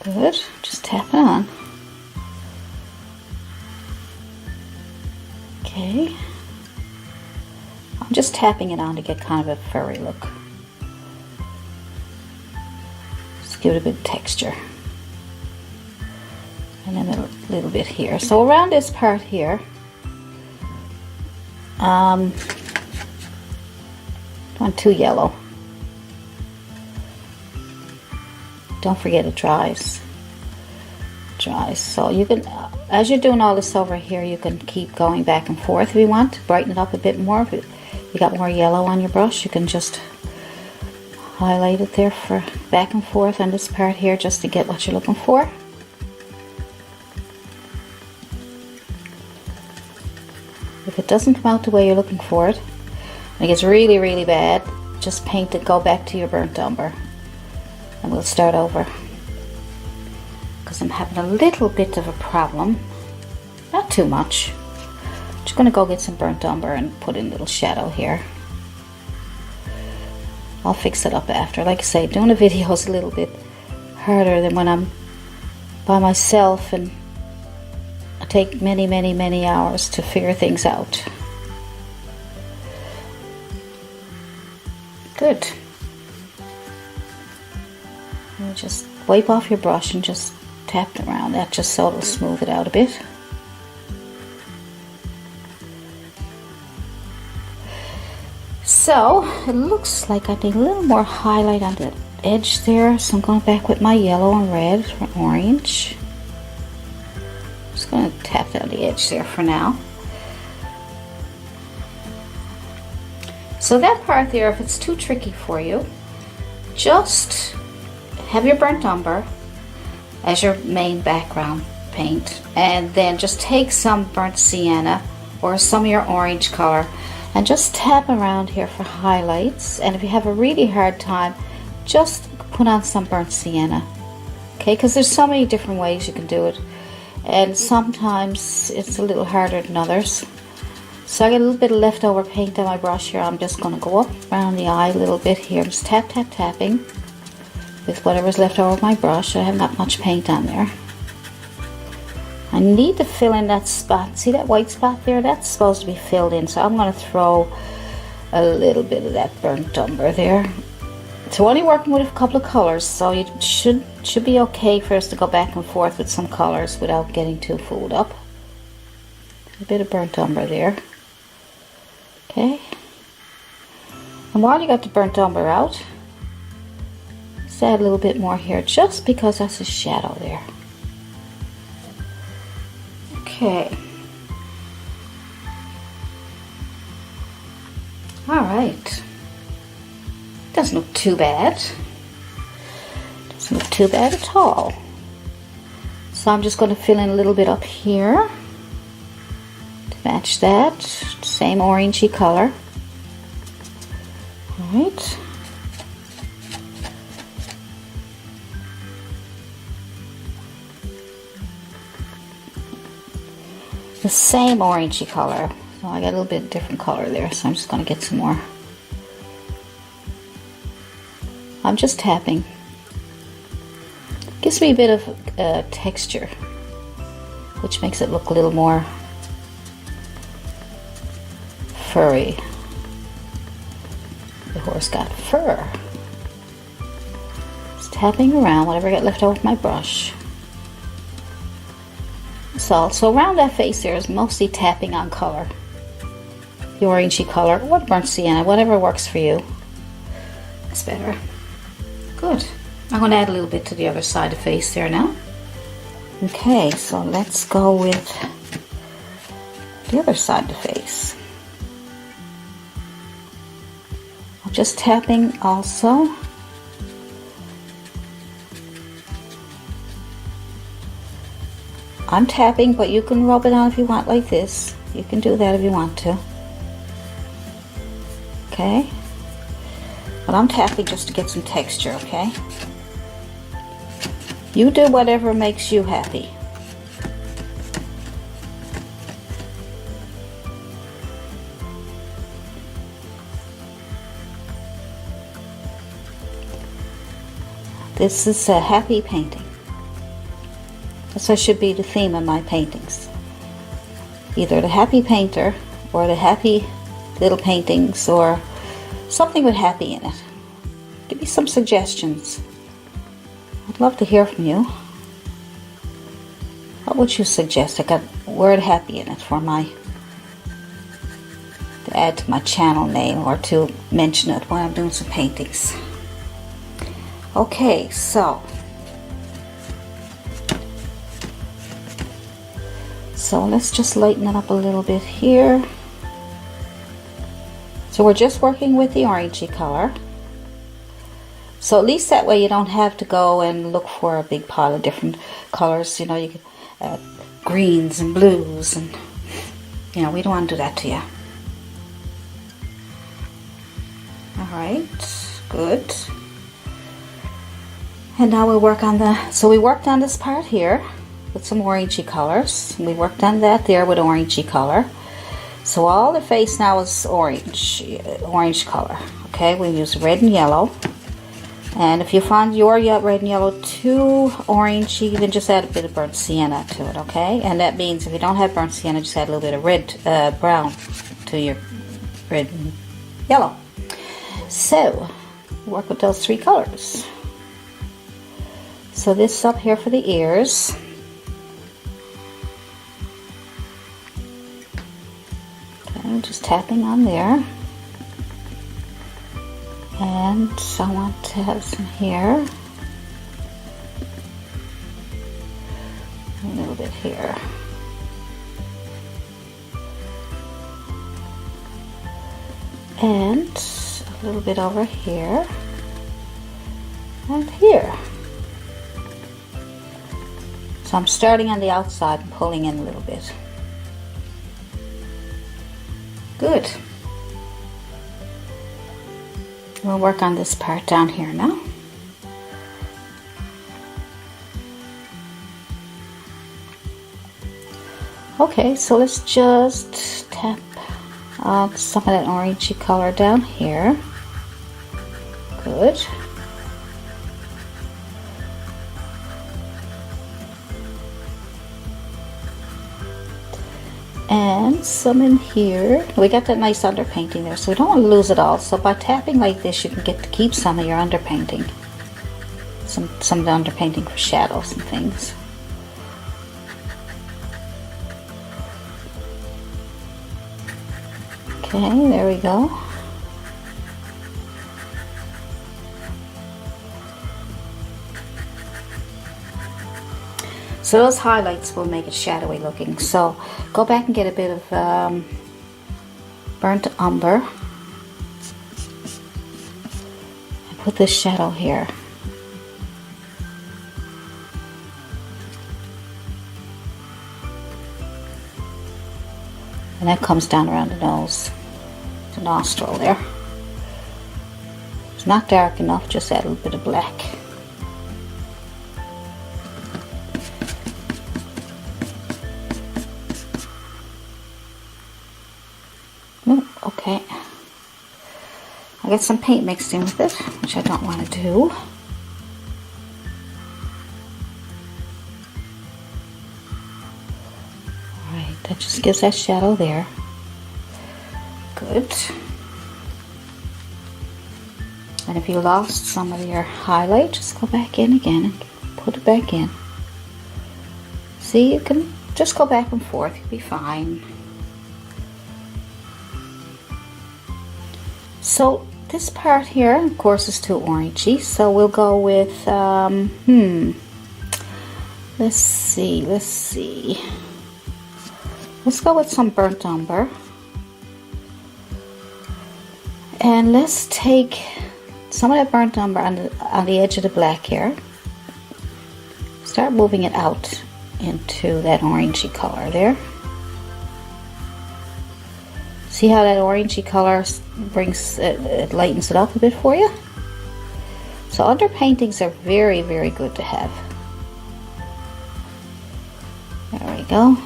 Good, just tap it on. Okay. I'm just tapping it on to get kind of a furry look. Just give it a bit of texture. And then a little bit here. So around this part here, don't want too yellow. Don't forget it dries. So you can, as you're doing all this over here, you can keep going back and forth if you want to brighten it up a bit more. If you got more yellow on your brush, you can just highlight it there for back and forth on this part here just to get what you're looking for. If it doesn't come out the way you're looking for it, and it gets really, really bad, just paint it, go back to your burnt umber, and we'll start over. Because I'm having a little bit of a problem, not too much. Just going to go get some burnt umber and put in a little shadow here. I'll fix it up after. Like I say, doing a video is a little bit harder than when I'm by myself and I take many, many, many hours to figure things out. Good. And just wipe off your brush and just tap it around that just so it'll smooth it out a bit. So it looks like I need a little more highlight on the edge there, so I'm going back with my yellow and red or orange. Just going to tap down the edge there for now. So that part there, if it's too tricky for you, just have your burnt umber as your main background paint, and then just take some burnt sienna or some of your orange color and just tap around here for highlights. And if you have a really hard time, just put on some burnt sienna, okay, because there's so many different ways you can do it, and sometimes it's a little harder than others. So I got a little bit of leftover paint on my brush here. I'm just going to go up around the eye a little bit here, just tapping with whatever's left over my brush. I haven't got much paint on there. I need to fill in that spot. See that white spot there? That's supposed to be filled in, so I'm going to throw a little bit of that burnt umber there. So only working with a couple of colors, so you should be okay for us to go back and forth with some colors without getting too fooled up. A bit of burnt umber there. Okay. And while you got the burnt umber out, let's add a little bit more here just because that's a shadow there. Okay. Alright. Doesn't look too bad. Doesn't look too bad at all. So I'm just going to fill in a little bit up here to match that. Same orangey color. Alright. The same orangey color. So I got a little bit different color there, so I'm just going to get some more. I'm just tapping. Gives me a bit of texture, which makes it look a little more furry. The horse got fur. Just tapping around whatever I got left over with my brush. So around that face there is mostly tapping on color. The orangey color, or burnt sienna, whatever works for you. That's better. Good. I'm going to add a little bit to the other side of the face there now. Okay, so let's go with the other side of the face. I'm just tapping also. I'm tapping, but you can rub it on if you want like this. You can do that if you want to. okay? But I'm tapping just to get some texture, okay? You do whatever makes you happy. This is a happy painting. This should be the theme of my paintings. Either the happy painter or the happy little paintings or something with happy in it. Give me some suggestions. I'd love to hear from you. What would you suggest? I got word happy in it for to add to my channel name or to mention it when I'm doing some paintings. Okay, so let's just lighten it up a little bit here. So we're just working with the orangey color. So at least that way you don't have to go and look for a big pile of different colors. You know, you can greens and blues, and you know, we don't want to do that to you. Alright, good. And now we'll work on we worked on this part here with some orangey colors. We worked on that there with orangey color. So all the face now is orange color. Okay, we use red and yellow. And if you find your red and yellow too orange, you can just add a bit of burnt sienna to it, okay? And that means if you don't have burnt sienna, just add a little bit of red, brown to your red and yellow. So, work with those three colors. So this up here for the ears. Okay, just tapping on there. And I want to have some here. A little bit here. And a little bit over here. And here. So I'm starting on the outside and pulling in a little bit. Good. We'll work on this part down here now. Okay, so let's just tap some of that orangey color down here. Good. And some in here. We got that nice underpainting there, so we don't want to lose it all. So by tapping like this, you can get to keep some of your underpainting. Some of the underpainting for shadows and things. Okay, there we go. So those highlights will make it shadowy looking. So go back and get a bit of burnt umber and put this shadow here. And that comes down around the nose, the nostril there. It's not dark enough, just add a little bit of black. Okay, I got some paint mixed in with it, which I don't want to do. Alright, that just gives that shadow there. Good. And if you lost some of your highlight, just go back in again and put it back in. See, you can just go back and forth, you'll be fine. So this part here, of course, is too orangey, so we'll go with, let's see. Let's go with some burnt umber. And let's take some of that burnt umber on the edge of the black here. Start moving it out into that orangey color there. See how that orangey color brings it lightens it up a bit for you? So underpaintings are very, very good to have. There we go.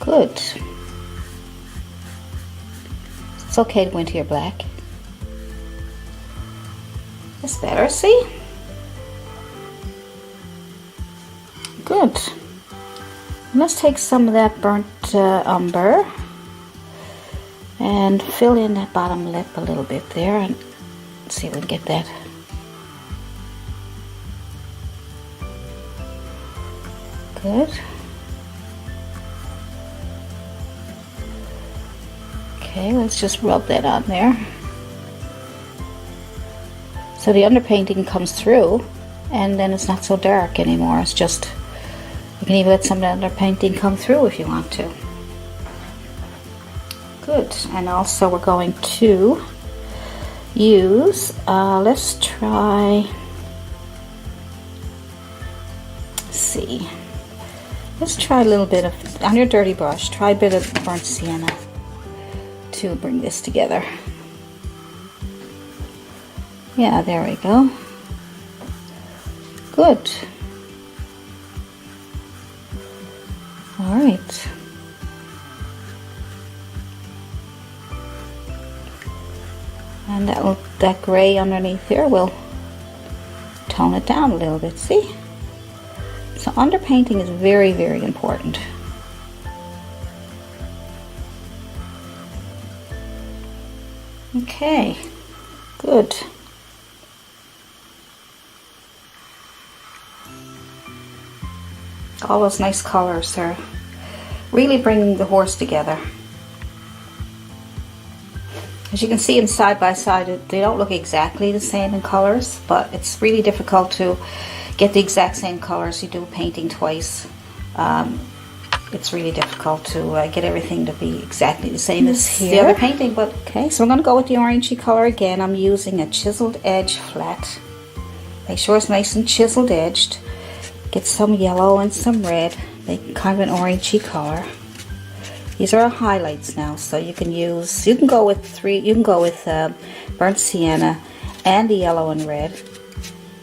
Good. It's okay to go into your black. That's better, see? Good. Let's take some of that burnt umber and fill in that bottom lip a little bit there, and see if we can get that. Good. Okay, let's just rub that on there. So the underpainting comes through, and then it's not so dark anymore. It's just, you can even let some of the underpainting come through if you want to. Good. And also we're going to use, let's try, see. Let's try a little bit of, on your dirty brush, try a bit of burnt sienna to bring this together. Yeah, there we go. Good. All right. And that gray underneath there will tone it down a little bit, see? So underpainting is very, very important. Okay, good. All those nice colors are really bringing the horse together. As you can see in side by side, they don't look exactly the same in colors, but it's really difficult to get the exact same colors. You do painting twice. It's really difficult to get everything to be exactly the same as the other painting. But okay, so we're going to go with the orangey color again. I'm using a chiseled edge flat. Make sure it's nice and chiseled edged. Get some yellow and some red. Make kind of an orangey color. These are our highlights now, so you can use, you can go with burnt sienna and the yellow and red,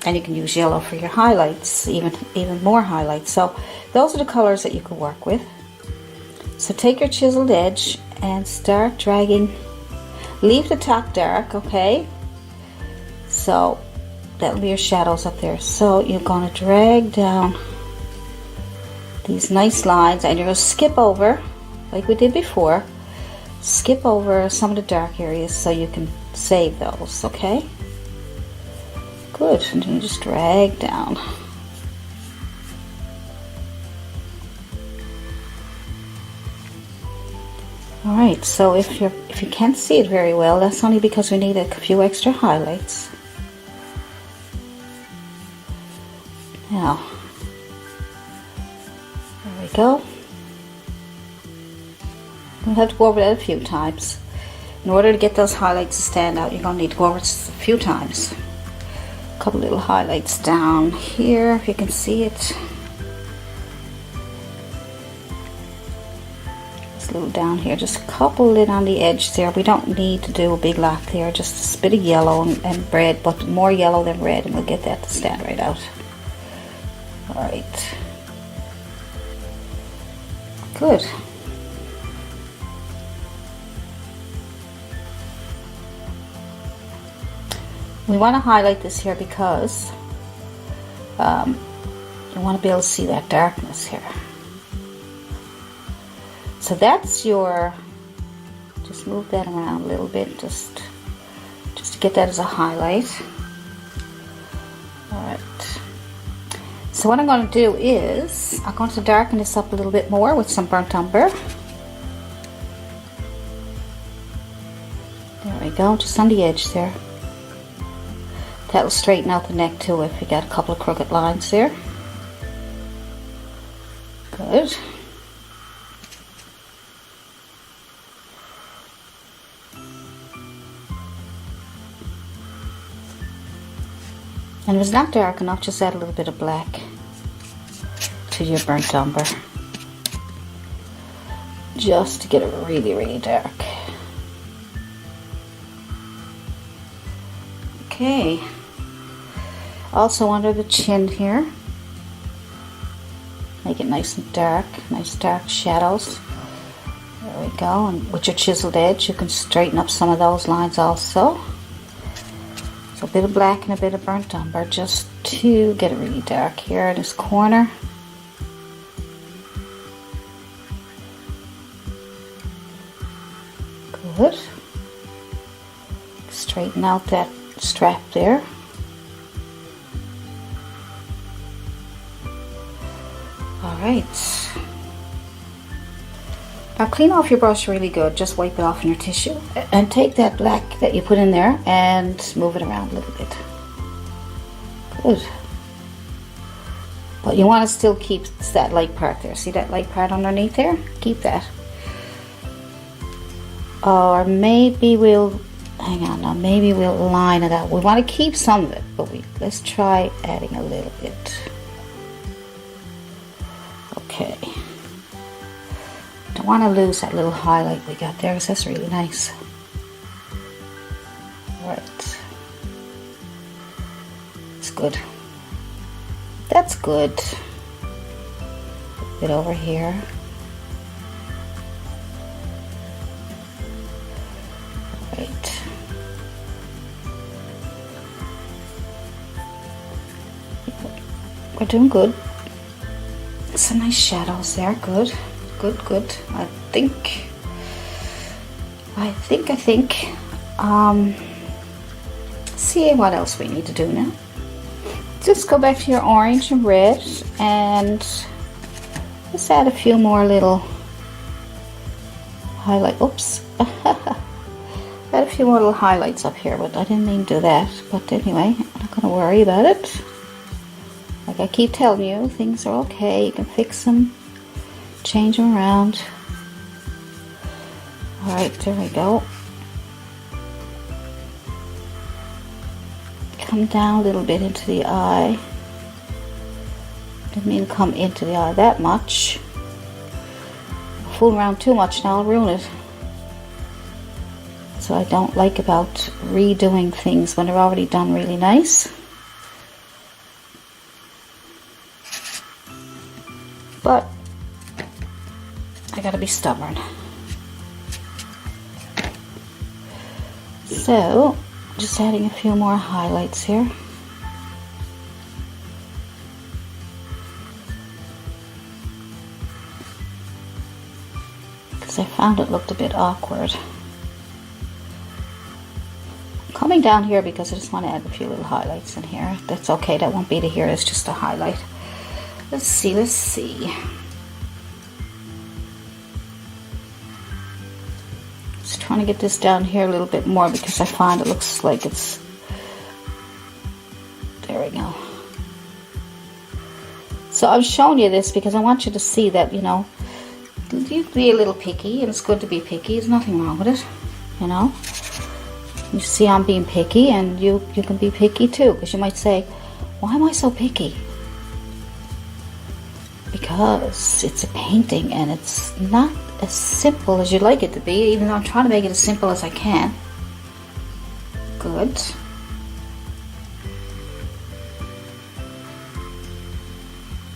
and you can use yellow for your highlights, even more highlights. So those are the colors that you can work with. So take your chiseled edge and start dragging. Leave the top dark, okay? So that'll be your shadows up there. So you're going to drag down these nice lines, and you're going to skip over, like we did before, skip over some of the dark areas so you can save those, okay? Good, and then you just drag down. Alright, so if you can't see it very well, that's only because we need a few extra highlights. Now, there we go. We'll have to go over that a few times. In order to get those highlights to stand out, you're going to need to go over it a few times. A couple little highlights down here, if you can see it. Just a little down here, just a couple it on the edge there. We don't need to do a big lot there, just a bit of yellow and red, but more yellow than red, and we'll get that to stand right out. Alright. Good. We want to highlight this here because you want to be able to see that darkness here. So that's your, just move that around a little bit, just to get that as a highlight. Alright. So what I'm going to do is, I'm going to darken this up a little bit more with some burnt umber. There we go, just on the edge there. That'll straighten out the neck too if you got a couple of crooked lines there. Good. And if it's not dark enough, just add a little bit of black to your burnt umber. just to get it really, really dark. Okay. Also under the chin here. Make it nice and dark, nice dark shadows. There we go. And with your chiseled edge, you can straighten up some of those lines also. So a bit of black and a bit of burnt umber just to get it really dark here in this corner. Good. Straighten out that strap there. Alright. Now clean off your brush really good. Just wipe it off in your tissue. And take that black that you put in there and move it around a little bit. Good. But you want to still keep that light part there. See that light part underneath there? Keep that. Or maybe we'll, hang on now, maybe we'll line it out. We want to keep some of it, but let's try adding a little bit. Okay. Don't want to lose that little highlight we got there because that's really nice. Alright. It's good. That's good. A bit over here. Right. We're doing good. Some nice shadows there. Good. Good, good. I think. See what else we need to do now. Just go back to your orange and red and just add a few more little highlight. Oops. Add a few more little highlights up here, but I didn't mean to do that. But anyway, I'm not going to worry about it. Like I keep telling you, things are okay. You can fix them, change them around. Alright, there we go. Come down a little bit into the eye. Didn't mean to come into the eye that much. Fool around too much now, I'll ruin it. So I don't like about redoing things when they're already done really nice. But I gotta be stubborn. So just adding a few more highlights here. Because I found it looked a bit awkward. Coming down here because I just want to add a few little highlights in here. That's okay, that won't be to here, it's just a highlight. Let's see, let's see. Just trying to get this down here a little bit more because I find it looks like it's, there we go. So I'm showing you this because I want you to see that, you know, you can be a little picky, and it's good to be picky. There's nothing wrong with it, you know. You see I'm being picky, and you can be picky too, because you might say, why am I so picky? Because it's a painting and it's not as simple as you'd like it to be, even though I'm trying to make it as simple as I can. Good.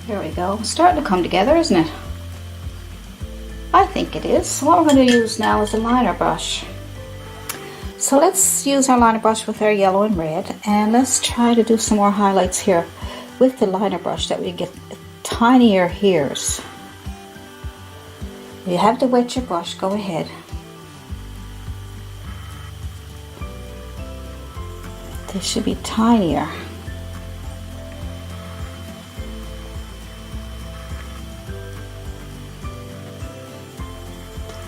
There we go. It's starting to come together, isn't it? I think it is. So what we're going to use now is a liner brush. So let's use our liner brush with our yellow and red, and let's try to do some more highlights here with the liner brush that we get tinier hairs. You have to wet your brush, go ahead. They should be tinier.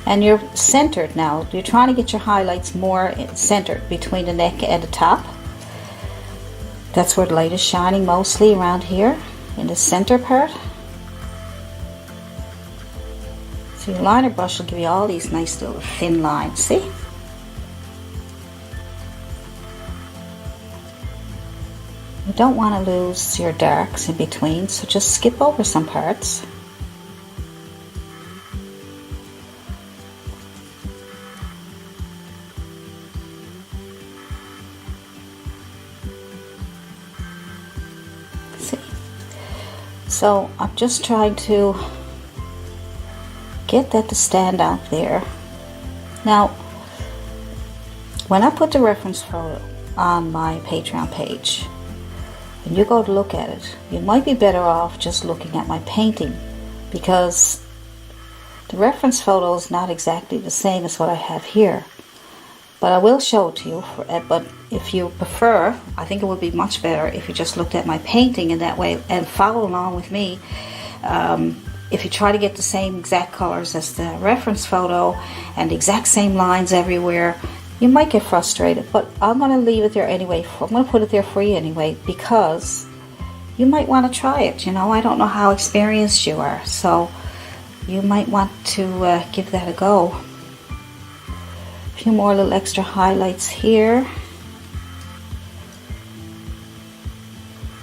And you're centered now. You're trying to get your highlights more centered between the neck and the top. That's where the light is shining mostly, around here in the center part. So your liner brush will give you all these nice little thin lines, see? You don't want to lose your darks in between, so just skip over some parts. So I'm just trying to get that to stand out there. Now, when I put the reference photo on my Patreon page, and you go to look at it, you might be better off just looking at my painting, because the reference photo is not exactly the same as what I have here. But I will show it to you. But if you prefer, I think it would be much better if you just looked at my painting in that way and follow along with me. If you try to get the same exact colors as the reference photo and the exact same lines everywhere, you might get frustrated. But I'm going to leave it there anyway. I'm going to put it there for you anyway, because you might want to try it. You know, I don't know how experienced you are, so you might want to give that a go. A few more little extra highlights here.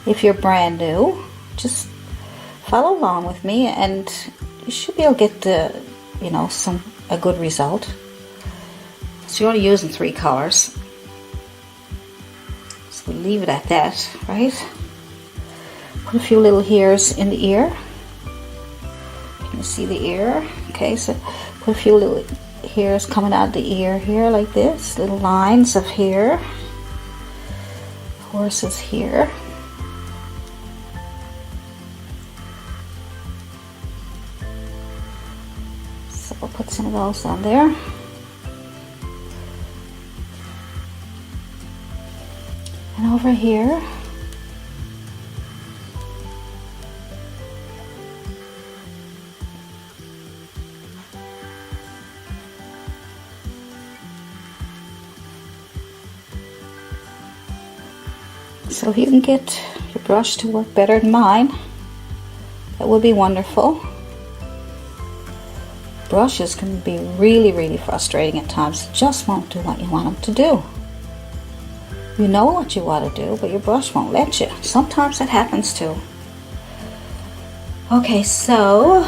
If you're brand new, just follow along with me and you should be able to get the, you know, a good result. So you're only using 3 colors. So we leave it at that, right? Put a few little hairs in the ear. Can you see the ear? Okay, so put a few little hairs coming out of the ear here like this. Little lines of hair. Horses here. So we'll put some of those on there. And over here, so if you can get your brush to work better than mine, that would be wonderful. Brushes can be really frustrating at times. It just won't do what you want them to do. You know what you want to do, but your brush won't let you. Sometimes that happens too. Okay, so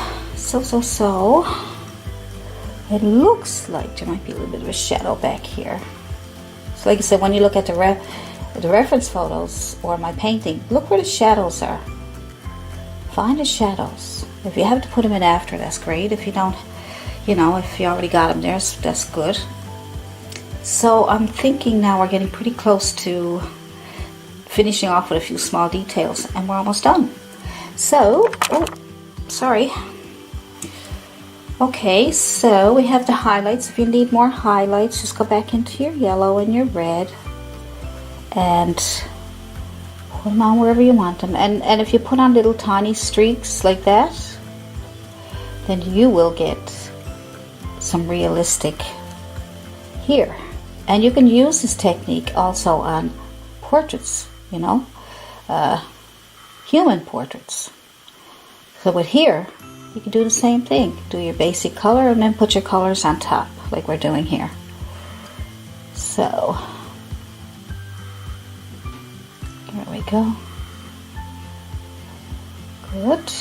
it looks like there might be a little bit of a shadow back here. So like I said, when you look at the reference photos or my painting, look where the shadows are. Find the shadows. If you have to put them in after, that's great. If you don't, you know, if you already got them there, that's good. So I'm thinking now we're getting pretty close to finishing off with a few small details, and we're almost done. So, oh, sorry. Okay, so we have the highlights. If you need more highlights, just go back into your yellow and your red and put them on wherever you want them. And if you put on little tiny streaks like that, then you will get some realistic here. And you can use this technique also on portraits, you know, human portraits. So with here, you can do the same thing. Do your basic color and then put your colors on top, like we're doing here. So, there we go. Good.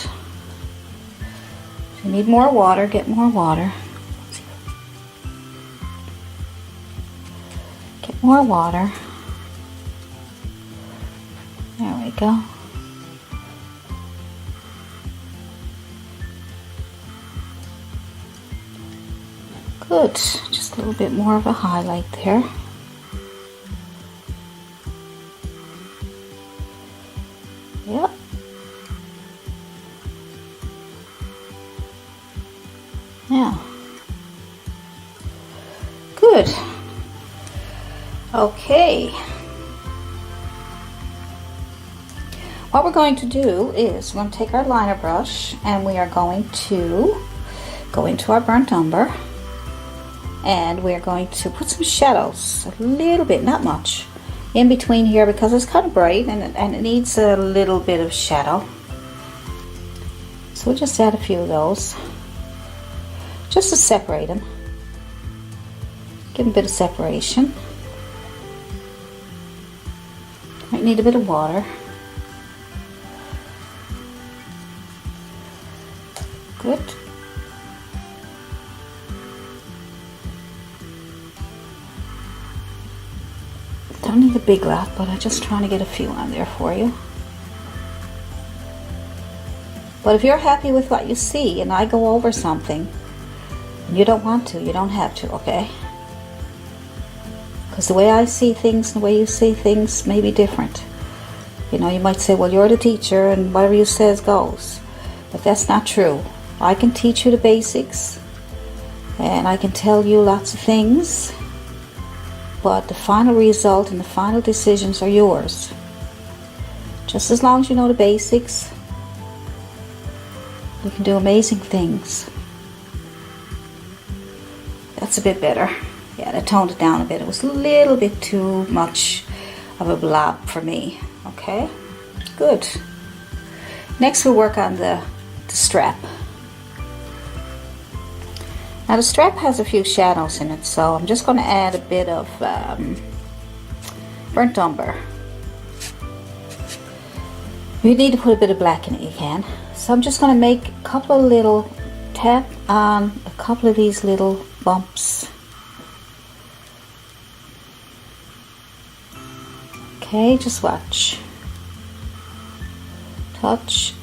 If you need more water, get more water. Get more water. There we go. Good. Just a little bit more of a highlight there. Yep. Yeah. Good. Okay. What we're going to do is we're going to take our liner brush and we are going to go into our burnt umber. And we're going to put some shadows, a little bit, not much, in between here because it's kind of bright and it needs a little bit of shadow. So we'll just add a few of those, just to separate them. Give them a bit of separation. Might need a bit of water. Good. Don't need a big lot, but I'm just trying to get a few on there for you. But if you're happy with what you see and I go over something, and you don't want to, you don't have to, okay? Because the way I see things and the way you see things may be different. You know, you might say, well, you're the teacher and whatever you says goes. But that's not true. I can teach you the basics and I can tell you lots of things, but the final result and the final decisions are yours. Just as long as you know the basics, you can do amazing things. That's a bit better. Yeah, I toned it down a bit. It was a little bit too much of a blob for me. Okay, good. Next we'll work on the strap. Now the strap has a few shadows in it, so I'm just going to add a bit of burnt umber. If you need to put a bit of black in it, you can. So I'm just going to make a couple of little tap on a couple of these little bumps. Okay, just watch. Touch.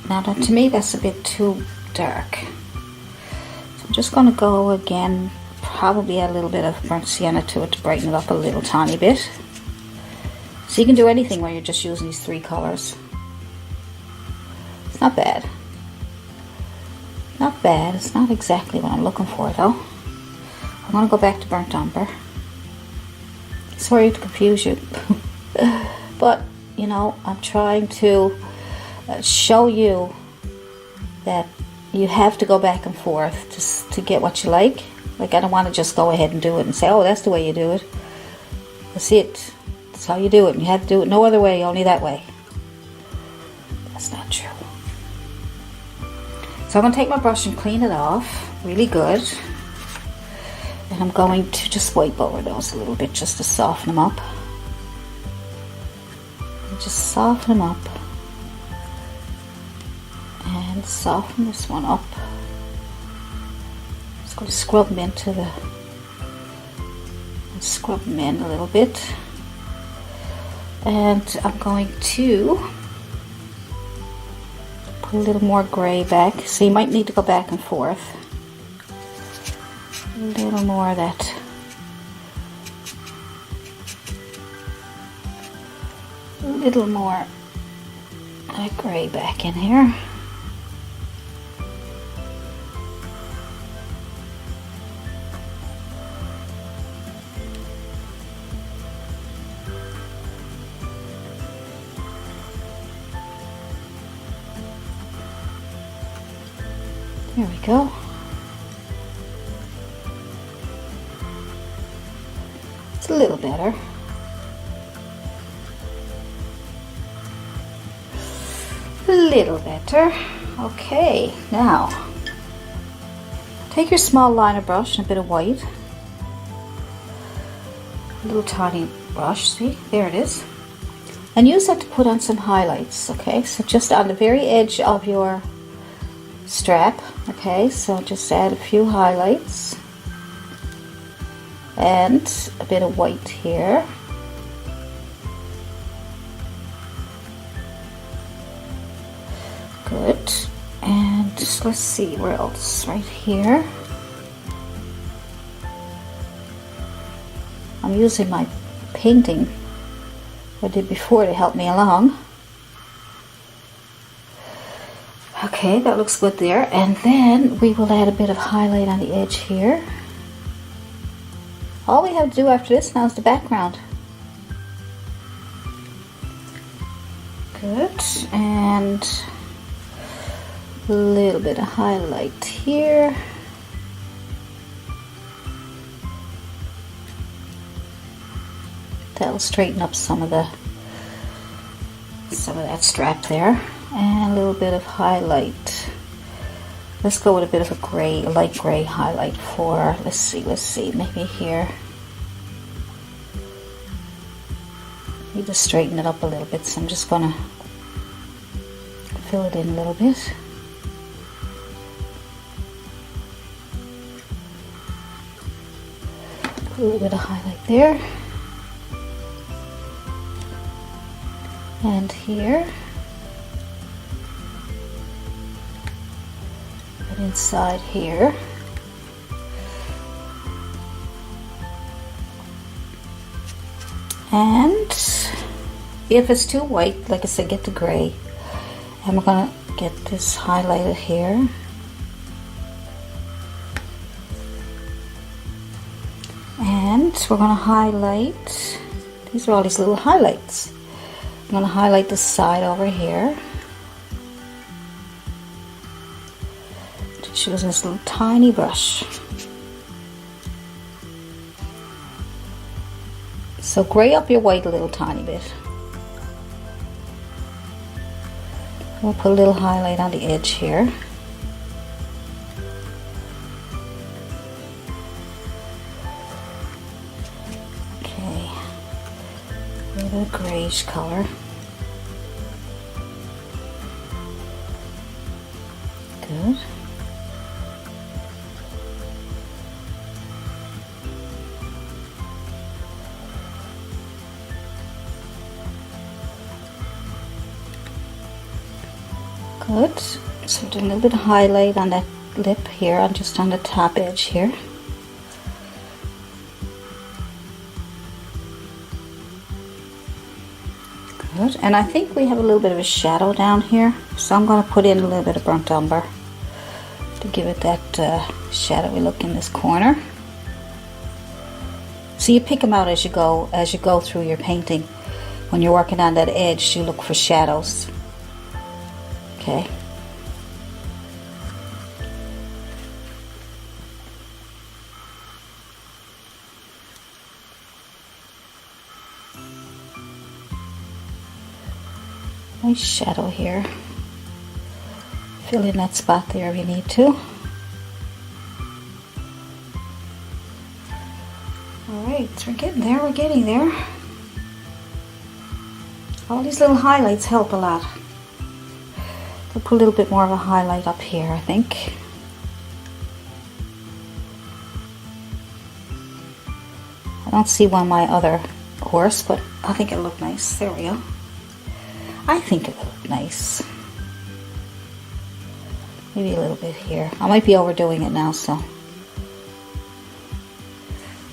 Now that, to me, that's a bit too dark. So I'm just going to go again, probably add a little bit of burnt sienna to it to brighten it up a little tiny bit. So you can do anything when you're just using these three colors. It's not bad. Not bad. It's not exactly what I'm looking for though. I'm going to go back to burnt umber. Sorry to confuse you. But, you know, I'm trying to show you that you have to go back and forth to get what you like. Like, I don't want to just go ahead and do it and say, oh, that's the way you do it. That's it. That's how you do it. And you have to do it no other way, only that way. That's not true. So I'm going to take my brush and clean it off really good. And I'm going to just wipe over those a little bit just to soften them up. And just soften them up. And soften this one up. Just going to scrub them into the... Scrub them in a little bit. And I'm going to put a little more gray back. So you might need to go back and forth. A little more of that. A little more of that gray back in here. There we go. It's a little better. A little better. Okay, now take your small liner brush and a bit of white. A little tiny brush, see? There it is. And use that to put on some highlights, okay? So just on the very edge of your strap, okay? So just add a few highlights. And a bit of white here. Good. And let's see where else. Right here. I'm using my painting I did before to help me along. Okay, that looks good there. And then we will add a bit of highlight on the edge here. All we have to do after this now is the background. Good. And a little bit of highlight here. That'll straighten up some of that strap there. And a little bit of highlight. Let's go with a bit of a gray, a light gray highlight for, let's see, maybe here. Need to straighten it up a little bit, so I'm just gonna fill it in a little bit. Put a little bit of highlight there. And here. inside here. And if it's too white, like I said, get the gray. And we're gonna get this highlighted here. And we're gonna highlight, these are all these little highlights. I'm gonna highlight the side over here. Just using this little tiny brush. So gray up your white a little tiny bit. We'll put a little highlight on the edge here. Okay, a little grayish color. Good. Good. So do a little bit of highlight on that lip here, and just on the top edge here. Good. And I think we have a little bit of a shadow down here, so I'm going to put in a little bit of burnt umber to give it that shadowy look in this corner. So you pick them out as you go through your painting. When you're working on that edge, you look for shadows. Okay. Nice shadow here. Fill in that spot there if you need to. Alright, we're getting there, we're getting there. All these little highlights help a lot. I'll put a little bit more of a highlight up here, I think. I don't see one on my other horse, but I think it'll look nice. There we go. I think it will look nice. Maybe a little bit here. I might be overdoing it now, so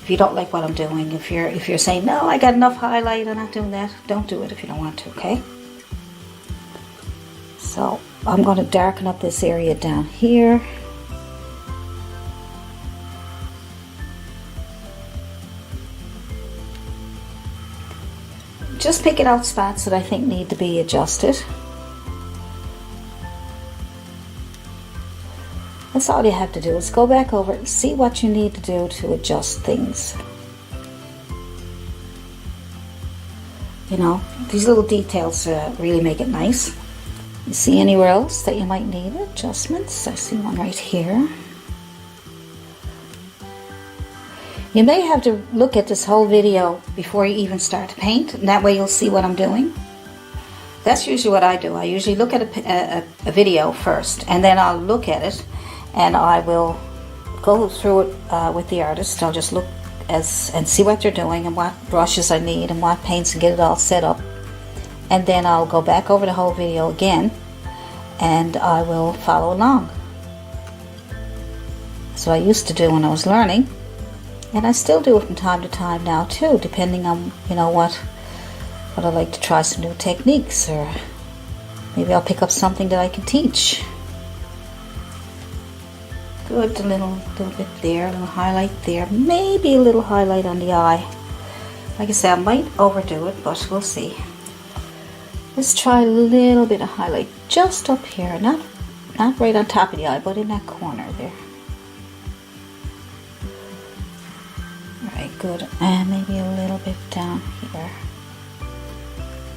if you don't like what I'm doing, if you're saying, no, I got enough highlight, I'm not doing that, don't do it if you don't want to, okay? So I'm going to darken up this area down here. Just picking out spots that I think need to be adjusted. That's all you have to do, is go back over and see what you need to do to adjust things. You know, these little details really make it nice. You see anywhere else that you might need adjustments? I see one right here. You may have to look at this whole video before you even start to paint, and that way you'll see what I'm doing. That's usually what I do. I usually look at a video first, and then I'll look at it, and I will go through it with the artist. I'll just look and see what they're doing and what brushes I need and what paints, and get it all set up. And then I'll go back over the whole video again, and I will follow along. That's what I used to do when I was learning, and I still do it from time to time now too, depending on, you know, what I like to try some new techniques, or maybe I'll pick up something that I can teach. Good, a little bit there, a little highlight there, maybe a little highlight on the eye. Like I said, I might overdo it, but we'll see. Let's try a little bit of highlight just up here, not right on top of the eye, but in that corner there. Alright, good. And maybe a little bit down here.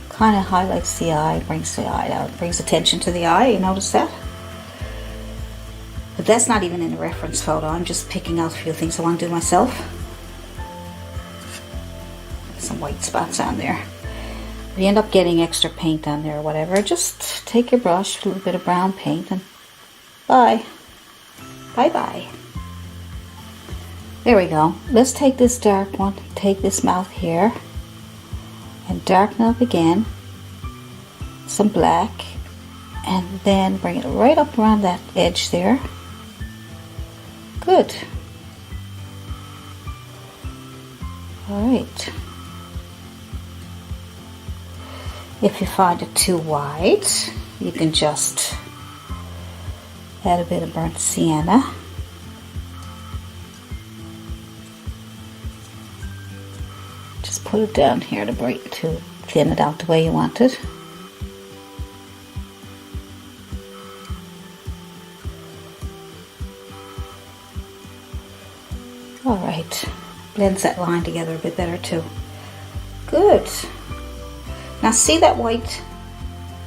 Kind of highlights the eye, brings the eye out, brings attention to the eye. You notice that? But that's not even in the reference photo. I'm just picking out a few things I want to do myself. Some white spots on there. If you end up getting extra paint on there or whatever, just take your brush, a little bit of brown paint, and bye. Bye-bye. There we go. Let's take this dark one, take this mouth here, and darken up again. Some black, and then bring it right up around that edge there. Good. All right. If you find it too white, you can just add a bit of burnt sienna. Just put it down here to thin it out the way you want it. Alright, blends that line together a bit better too. Good. Now see that white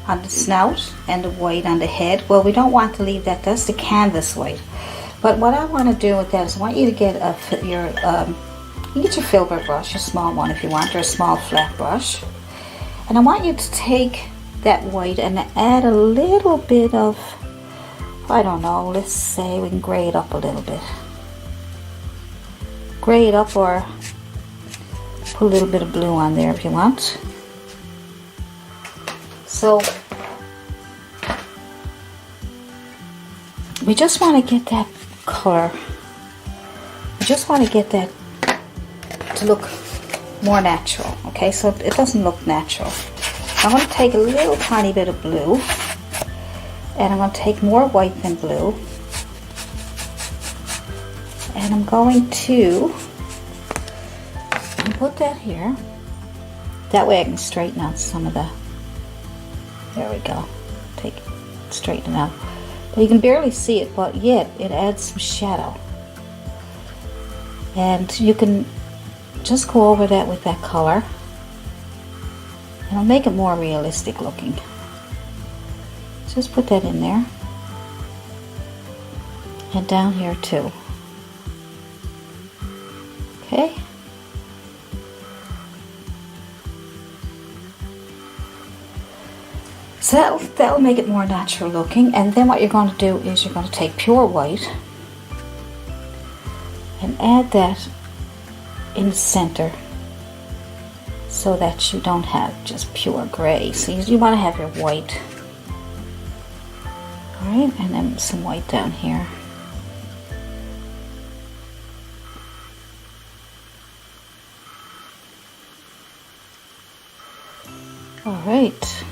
on the snout and the white on the head? Well, we don't want to leave that. That's the canvas white. But what I want to do with that is I want you to get you get your Filbert brush, a small one if you want, or a small flat brush. And I want you to take that white and add a little bit of, I don't know, let's say we can gray it up a little bit. Gray it up, or put a little bit of blue on there if you want. So we just want to get that color. We just want to get that to look more natural. Okay, so it doesn't look natural. I'm going to take a little tiny bit of blue, and I'm going to take more white than blue. And I'm going to put that here. That way I can straighten out some of the, there we go. Straighten it out. But you can barely see it, but yet it adds some shadow. And you can just go over that with that color. And it'll make it more realistic looking. Just put that in there. And down here too. Okay. So that'll make it more natural looking. And then what you're going to do is you're going to take pure white and add that in the center so that you don't have just pure gray. So you want to have your white. Alright, and then some white down here. Alright.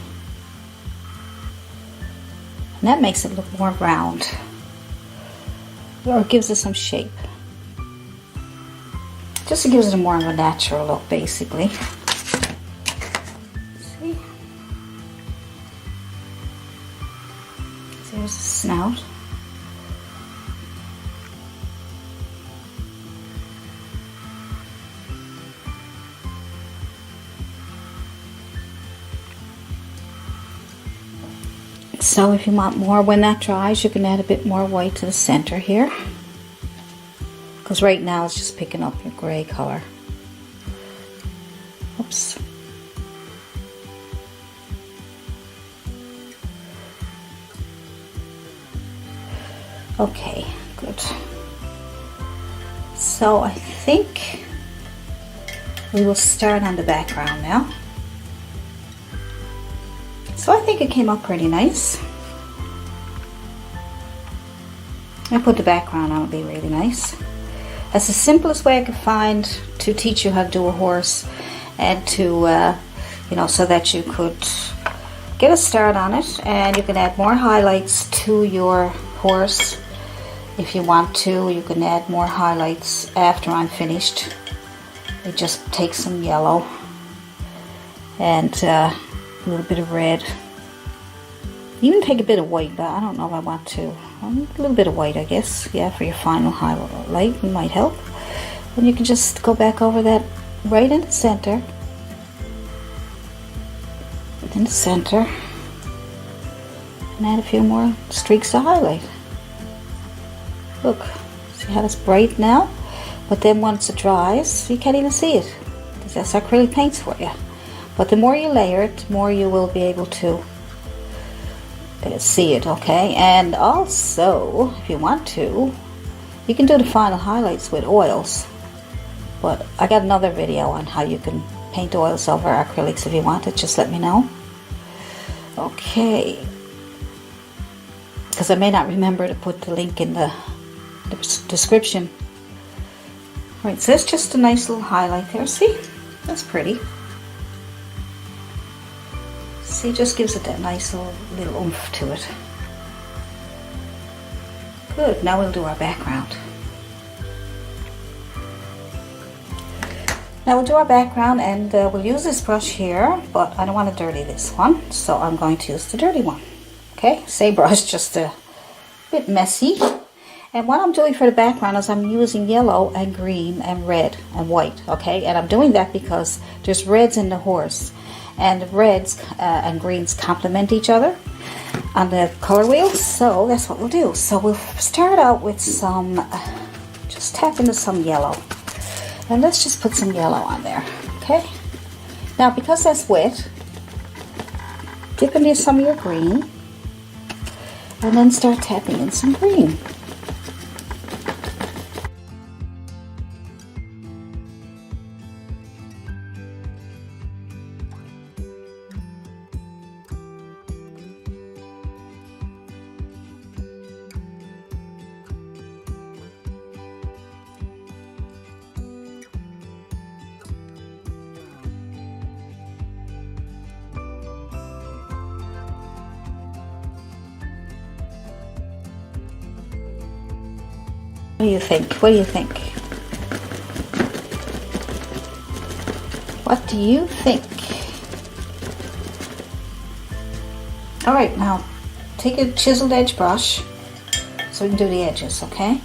And that makes it look more round. Or it gives it some shape. Just to give it a more of a natural look, basically. See? There's the snout. So if you want more when that dries, you can add a bit more white to the center here. Because right now it's just picking up your gray color. Oops. Okay, good. So I think we will start on the background now. So I think it came up pretty nice. I put the background on, it'll be really nice. That's the simplest way I could find to teach you how to do a horse, and to, you know, so that you could get a start on it, and you can add more highlights to your horse if you want to. You can add more highlights after I'm finished. You just take some yellow and a little bit of red. Even take a bit of white, but I don't know if I want to. A little bit of white, I guess. Yeah, for your final highlight, it might help. And you can just go back over that right in the center. In the center. And add a few more streaks to highlight. Look, see how it's bright now? But then once it dries, you can't even see it. Because that's acrylic paints for you. But the more you layer it, the more you will be able to see it, okay? And also, if you want to, you can do the final highlights with oils. But I got another video on how you can paint oils over acrylics. If you want it, just let me know. Okay. Because I may not remember to put the link in the the description. Right, so it's just a nice little highlight there. See? That's pretty. See, it just gives it that nice little oomph to it. Good, now we'll do our background. Now we'll do our background, and we'll use this brush here, but I don't want to dirty this one, so I'm going to use the dirty one. Okay, same brush, just a bit messy. And what I'm doing for the background is I'm using yellow and green and red and white, okay? And I'm doing that because there's reds in the horse, and the reds and greens complement each other on the color wheel, so that's what we'll do. So we'll start out with some, just tap into some yellow. And let's just put some yellow on there, okay? Now, because that's wet, dip into some of your green, and then start tapping in some green. What do you think? What do you think? What do you think? Alright, now take a chiseled edge brush so we can do the edges, okay?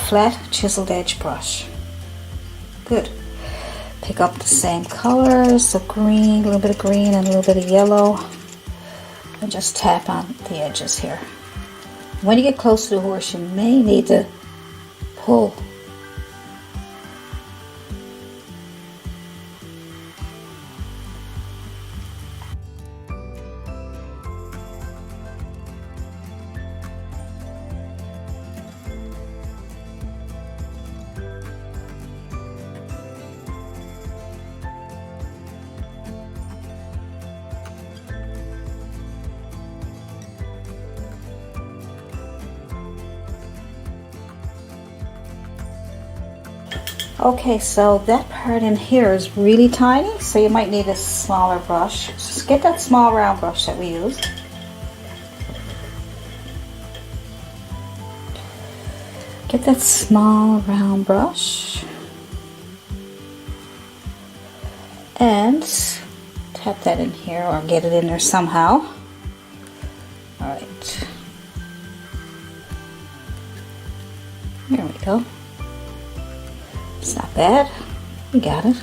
Flat chiseled edge brush. Good. Pick up the same colors, the green, a little bit of green and a little bit of yellow, and just tap on the edges here. When you get close to the horse, you may need to pull. Okay, so that part in here is really tiny, so you might need a smaller brush. Just get that small round brush that we used. Get that small round brush and tap that in here, or get it in there somehow. Alright. There we go. It's not bad. We got it.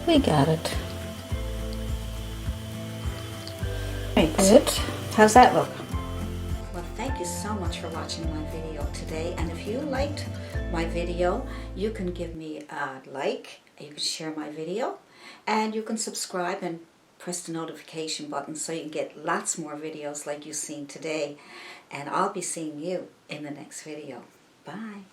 We got it. Right, good. How's that look? Well, thank you so much for watching my video today. And if you liked my video, you can give me a like, you can share my video, and you can subscribe and press the notification button so you can get lots more videos like you've seen today. And I'll be seeing you in the next video. Bye.